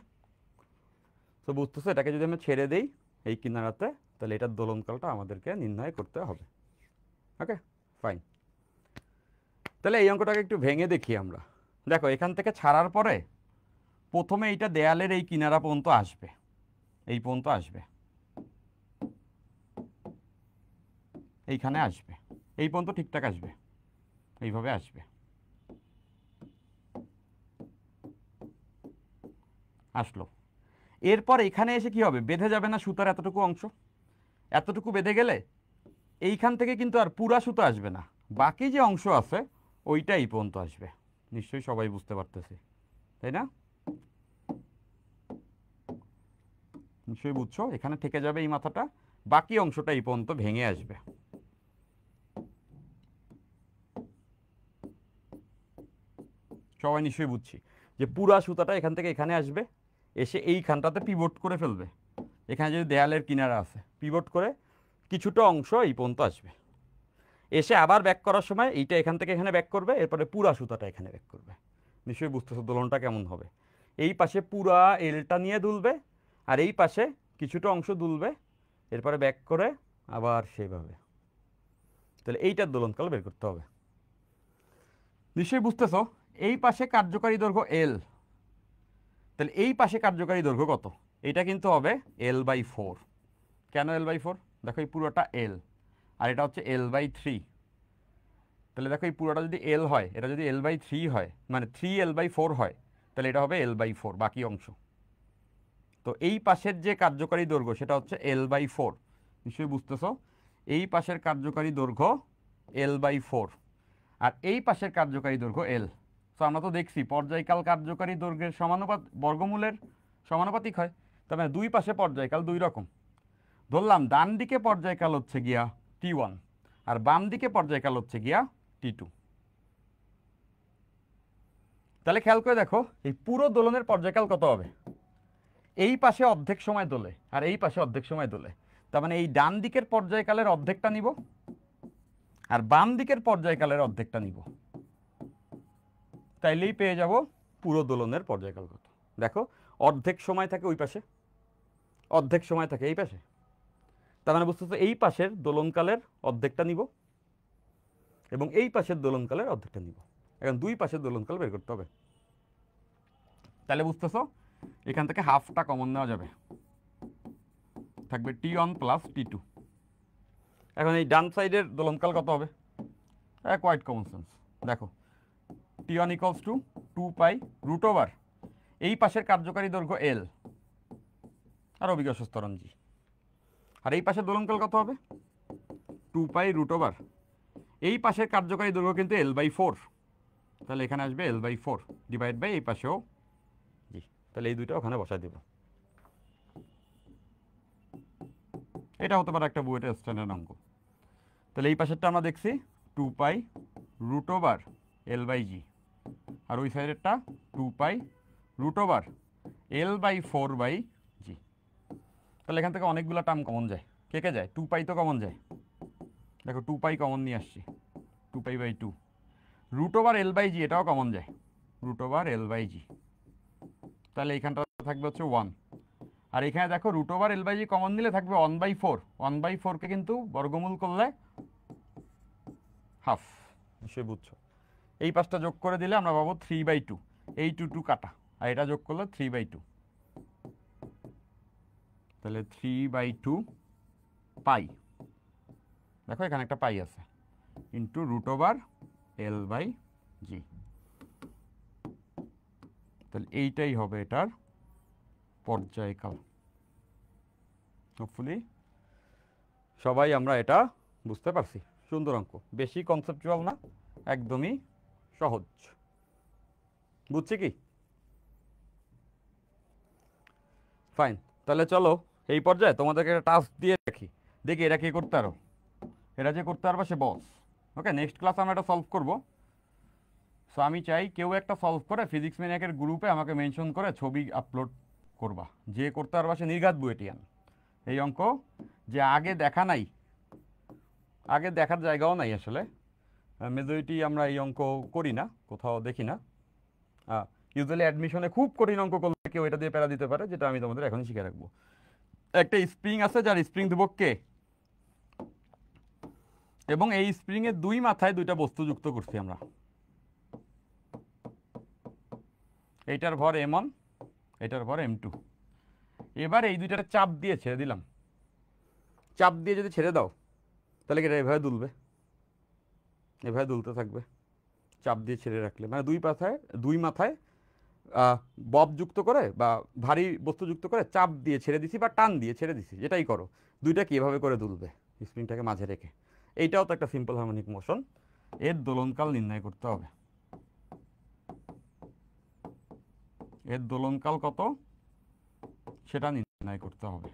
তো বুঝতেছো, এটাকে যদি আমি ছেড়ে দিই এই কিনারাতে, তাহলে এটার দোলনকালটা আমাদেরকে নির্ণয় করতে হবে। ওকে ফাইন, তাহলে এই অঙ্কটাকে একটু ভেঙে দেখি আমরা। দেখো এখান থেকে ছাড়ার পরে প্রথমে এইটা দেয়ালের এই কিনারা পর্যন্ত আসবে, এই পর্যন্ত আসবে, এইখানে আসবে, এই পর্যন্ত ঠিকঠাক আসবে, এইভাবে আসবে, আসলো। এরপর এখানে এসে কি হবে, বেঁধে যাবে না সুতার এতটুকু অংশ, এতটুকু বেঁধে গেলে এইখান থেকে কিন্তু আর পুরা সুতো আসবে না, বাকি যে অংশ আছে ওইটা এই পর্যন্ত আসবে। নিশ্চয়ই সবাই বুঝতে পারতেছে, তাই না? নিশ্চয়ই বুঝছো, এখানে থেকে যাবে এই মাথাটা, বাকি অংশটা এই পর্যন্ত ভেঙে আসবে। সবাই নিশ্চয়ই বুঝছি যে পুরা সুতাটা এখান থেকে এখানে আসবে, এসে এইখানটাতে পিভট করে ফেলবে, এখানে যদি দেয়ালের কিনারা আছে পিভট করে কিছুটা অংশ এই পর্যন্ত আসবে, এসে আবার ব্যাক করার সময় এইটা এখান থেকে এখানে ব্যাক করবে, এরপরে পুরা সুতাটা এখানে ব্যাক করবে। নিশ্চয়ই বুঝতেছো দোলনটা কেমন হবে, এই পাশে পুরা এলটা নিয়ে দুলবে, আর এই পাশে কিছুটা অংশ দুলবে, এরপরে ব্যাক করে আবার সেইভাবে। তাহলে এইটার দোলনকাল বের করতে হবে। নিশ্চয়ই বুঝতেছো, এই পাশে কার্যকারী দৈর্ঘ্য এল, তাহলে এই পাশে কার্যকারী দৈর্ঘ্য কত, এটা কিন্তু হবে L/4। কেন L/4? দেখো এই পুরোটা এল, আর এটা হচ্ছে L/3, তাহলে দেখো এই পুরোটা যদি এল হয়, এটা যদি L/3 হয়, মানে 3L/4 হয়, তাহলে এটা হবে L/4 বাকি অংশ। তো এই পাশের যে কার্যকারী দৈর্ঘ্য সেটা হচ্ছে L/4, নিশ্চয়ই বুঝতেছো, এই পাশের কার্যকারী দৈর্ঘ্য L/4, আর এই পাশের কার্যকারী দৈর্ঘ্য এল। তো আমরা তো দেখছি পর্যায়কাল কার্যকারী দৈর্ঘ্যের সমানুপাত বর্গমূলের সমানুপাতিক হয়, তবে দুই পাশে পর্যায়কাল দুই রকম। ধরলাম ডান দিকে পর্যায়কাল হচ্ছে গিয়া T1, আর বাম দিকে পর্যায়কাল হচ্ছে গিয়া T2। তাহলে খেয়াল করে দেখো এই পুরো দোলনের পর্যায়কাল কত হবে, এই পাশে অর্ধেক সময় দোলে আর এই পাশে অর্ধেক সময় দোলে, তার মানে এই ডান দিকের পর্যায়কালের অর্ধেকটা নিব আর বাম দিকের পর্যায়কালের অর্ধেকটা নিব, তাইলেই পেয়ে যাব পুরো দোলনের পর্যায়কাল কত। দেখো অর্ধেক সময় থাকে ওই পাশে, অর্ধেক সময় থাকে এই পাশে, তার মানে বুঝতেছো এই পাশের দোলনকালের অর্ধেকটা নিব এবং এই পাশের দোলনকালের অর্ধেকটা নিব। এখন দুই পাশের দোলনকাল বের করতে হবে, তাহলে বুঝতেছো এখান থেকে হাফটা কমন নেওয়া যাবে, থাকবে T1 প্লাস T2। এখন এই ডান সাইডের দোলনকাল কত হবে, কোয়াইট কমন সেন্স, দেখো T1 ইকুয়ালস টু 2π√, এই পাশের কার্যকারী দৈর্ঘ্য এল আর অভিকর্ষ ত্বরণ জি, আর এই পাশের দোলনকাল কত হবে 2π√, এই পাশের কার্যকারী দৈর্ঘ্য কিন্তু L/4, তাহলে এখানে আসবে L/4 ডিভাইড বাই এই পাশেও জি, তাহলে এই দুইটা ওখানে বসাই দেব। এটা হতে পারে একটা বুয়েটের স্ট্যান্ডার্ড অঙ্ক। তাহলে এই পাশেরটা আমরা দেখছি 2π√, L/g, আর ওই সাইডেরটা 2π√L/4/g। তাহলে এখান থেকে অনেকগুলো টার্ম কমন যায়, কে কে যায়, 2π তো কমন যায়, দেখো 2π কমন নিয়ে আসছি, 2π/2, √L/g এটাও কমন যায়, √L/g, তাহলে এইখানটা থাকবে হচ্ছে 1, আর এখানে দেখো √L/g কমন নিলে থাকবে 1/4, 1/4কে কিন্তু বর্গমূল করলে হাফ, নিশ্চয়ই বুঝছো। এই পাশটা যোগ করে দিলে আমরা পাবো 3/2, এই 2 কাটা, আর এটা যোগ করলে 3/2, তাহলে 3/2 পাই, দেখো এখানে একটা পাই আছে, ইন্টু √L/g। তাহলে এইটাই হবে এটার পর্যায়কাল। হোপফুলি সবাই আমরা এটা বুঝতে পারছি। সুন্দর অঙ্ক, বেশি কনসেপচুয়াল না, একদমই সহজ। বুঝছি কি? ফাইন, তাহলে চলো এই পর্যায়ে তোমাদেরকে একটা টাস্ক দিয়ে রাখি, দেখি এরা কি করতে পারো। এরা যে করতে পারবে সে বস। ওকে, নেক্সট ক্লাস আমরা এটা সলভ করবো। সো আমি চাই কেউ একটা সলভ করে ফিজিক্স ম্যানিয়াকের গ্রুপে আমাকে মেনশন করে ছবি আপলোড করবা। যে করতে পারবা সে নির্ঘাত বুয়েটিয়ান। এই অঙ্ক যে আগে দেখা নাই, আগে দেখার জায়গাও নাই আসলে, মেজরিটি আমরা এই অঙ্ক করি না, কোথাও দেখি না। ইউজুয়ালি অ্যাডমিশনে খুব কঠিন অঙ্ক করলে কেউ এটা দিয়ে প্যারা দিতে পারে, যেটা আমি তোমাদের এখনই শিখে রাখবো। একটা স্প্রিং আছে যার স্প্রিং দেবো কে, এবং এই স্প্রিংয়ের দুই মাথায় দুইটা বস্তু যুক্ত করছি আমরা। এইটার ভর m1, এটার ভর m2। এবার এই দুইটার চাপ দিয়ে ছেড়ে দিলাম। চাপ দিয়ে যদি ছেড়ে দাও তাহলে কি এটা এভাবে দুলবে, এভাবে দুলতে থাকবে। চাপ দিয়ে ছেড়ে রাখলে মানে দুই মাথায় বব যুক্ত করে বা ভারী বস্তু যুক্ত করে চাপ দিয়ে ছেড়ে দিছি বা টান দিয়ে ছেড়ে দিছি, যেটাই করো, দুইটা কীভাবে করে দুলবে স্প্রিংটাকে মাঝে রেখে। এইটাও তো একটা সিম্পল হারমোনিক মোশন, এর দোলনকাল নির্ণয় করতে হবে। এর দোলনকাল কত সেটা নির্ণয় করতে হবে।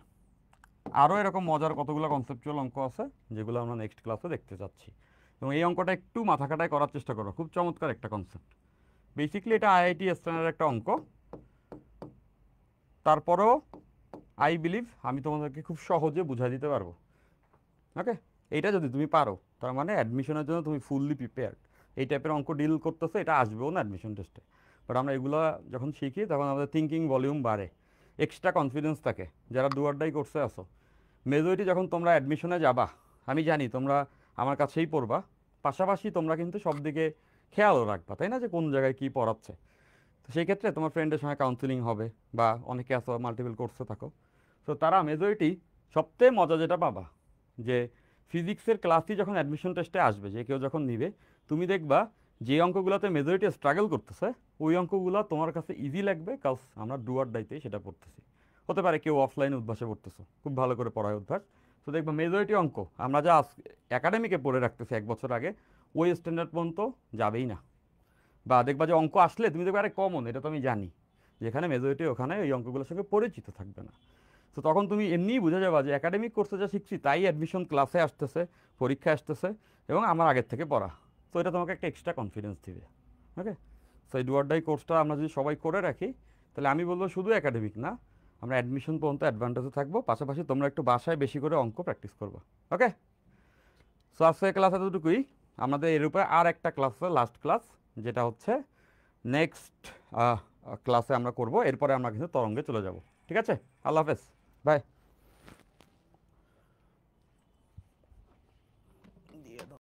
আরও এরকম মজার কতগুলো কনসেপচুয়াল অঙ্ক আছে যেগুলো আমরা নেক্সট ক্লাসে দেখতে চাচ্ছি, এবং এই অঙ্কটা একটু মাথা খাটায় করার চেষ্টা করো, খুব চমৎকার একটা কনসেপ্ট। বেসিক্যালি এটা আইআইটি স্ট্যান্ডার্ড একটা অঙ্ক, তারপরেও আই বিলিভ আমি তোমাদেরকে খুব সহজে বুঝাই দিতে পারবো। ওকে, এইটা যদি তুমি পারো তার মানে অ্যাডমিশনের জন্য তুমি ফুললি প্রিপেয়ার্ড। এই টাইপের অঙ্ক ডিল করতেছে, এটা আসবেও না অ্যাডমিশন টেস্টে। বাট আমরা এগুলো যখন শিখি তখন আমাদের থিঙ্কিং ভলিউম বাড়ে, এক্সট্রা কনফিডেন্স থাকে। যারা ডুয়ারডাই কোর্সে আসো, মেজরিটি যখন তোমরা অ্যাডমিশনে যাবা, আমি জানি তোমরা আমার কাছেই পড়বা, পাশাপাশি তোমরা কিন্তু সব দিকে খেয়ালও রাখবা, তাই না, যে কোন জায়গায় কী পড়াচ্ছে। তো সেই ক্ষেত্রে তোমার ফ্রেন্ডের সঙ্গে কাউন্সিলিং হবে, বা অনেকে আসো মাল্টিপল কোর্সে থাকো, তো তারা মেজরিটি সবচেয়ে মজা যেটা পাবা যে ফিজিক্সের ক্লাসই যখন অ্যাডমিশন টেস্টে আসবে, যে কেউ যখন নিবে, তুমি দেখবা যে অঙ্কগুলোতে মেজরিটি স্ট্রাগল করতেছে ওই অঙ্কগুলো তোমার কাছে ইজি লাগবে, কাজ আমরা ডুয়ার ডাইতেই সেটা পড়তেছি। হতে পারে কেউ অফলাইনে উদ্ভাসে পড়তেছো, খুব ভালো করে পড়ায় অভ্যাস, তো দেখবা মেজরিটি অঙ্ক আমরা যা একাডেমিকে পড়ে রাখতেছি 1 বছর আগে ওই স্ট্যান্ডার্ড পর্যন্ত যাবেই না। বা দেখবা যে অঙ্ক আসলে তুমি দেখবে আরে কমন, এটা তো আমি জানি, যেখানে মেজরিটি ওখানে ওই অঙ্কগুলোর সঙ্গে পরিচিত থাকবে না। তো তখন তুমি এমনিই বুঝে যাবা যে একাডেমিক কোর্সে যা শিখছি তাই অ্যাডমিশন ক্লাসে আসতেছে, পরীক্ষায় আসতেছে, এবং আমার আগের থেকে পড়া। তো এটা তোমাকে একটা এক্সট্রা কনফিডেন্স দিবে। ওকে, তো এই ডুয়ার ডাই কোর্সটা আমরা যদি সবাই করে রাখি তাহলে আমি বলবো শুধু একাডেমিক না, আমরা অ্যাডমিশন পর্যন্ত অ্যাডভান্টেজে থাকবো, পাশাপাশি তোমরা একটু বাসায় বেশি করে অঙ্ক প্র্যাকটিস করবো। ওকে, সো আজকে ক্লাস এতটুকুই। আমাদের এর উপরে আর একটা ক্লাস, লাস্ট ক্লাস, যেটা হচ্ছে নেক্সট ক্লাসে আমরা করব, এরপরে আমরা কিন্তু তরঙ্গে চলে যাব। ঠিক আছে, আল্লাহ হাফেজ, বাই।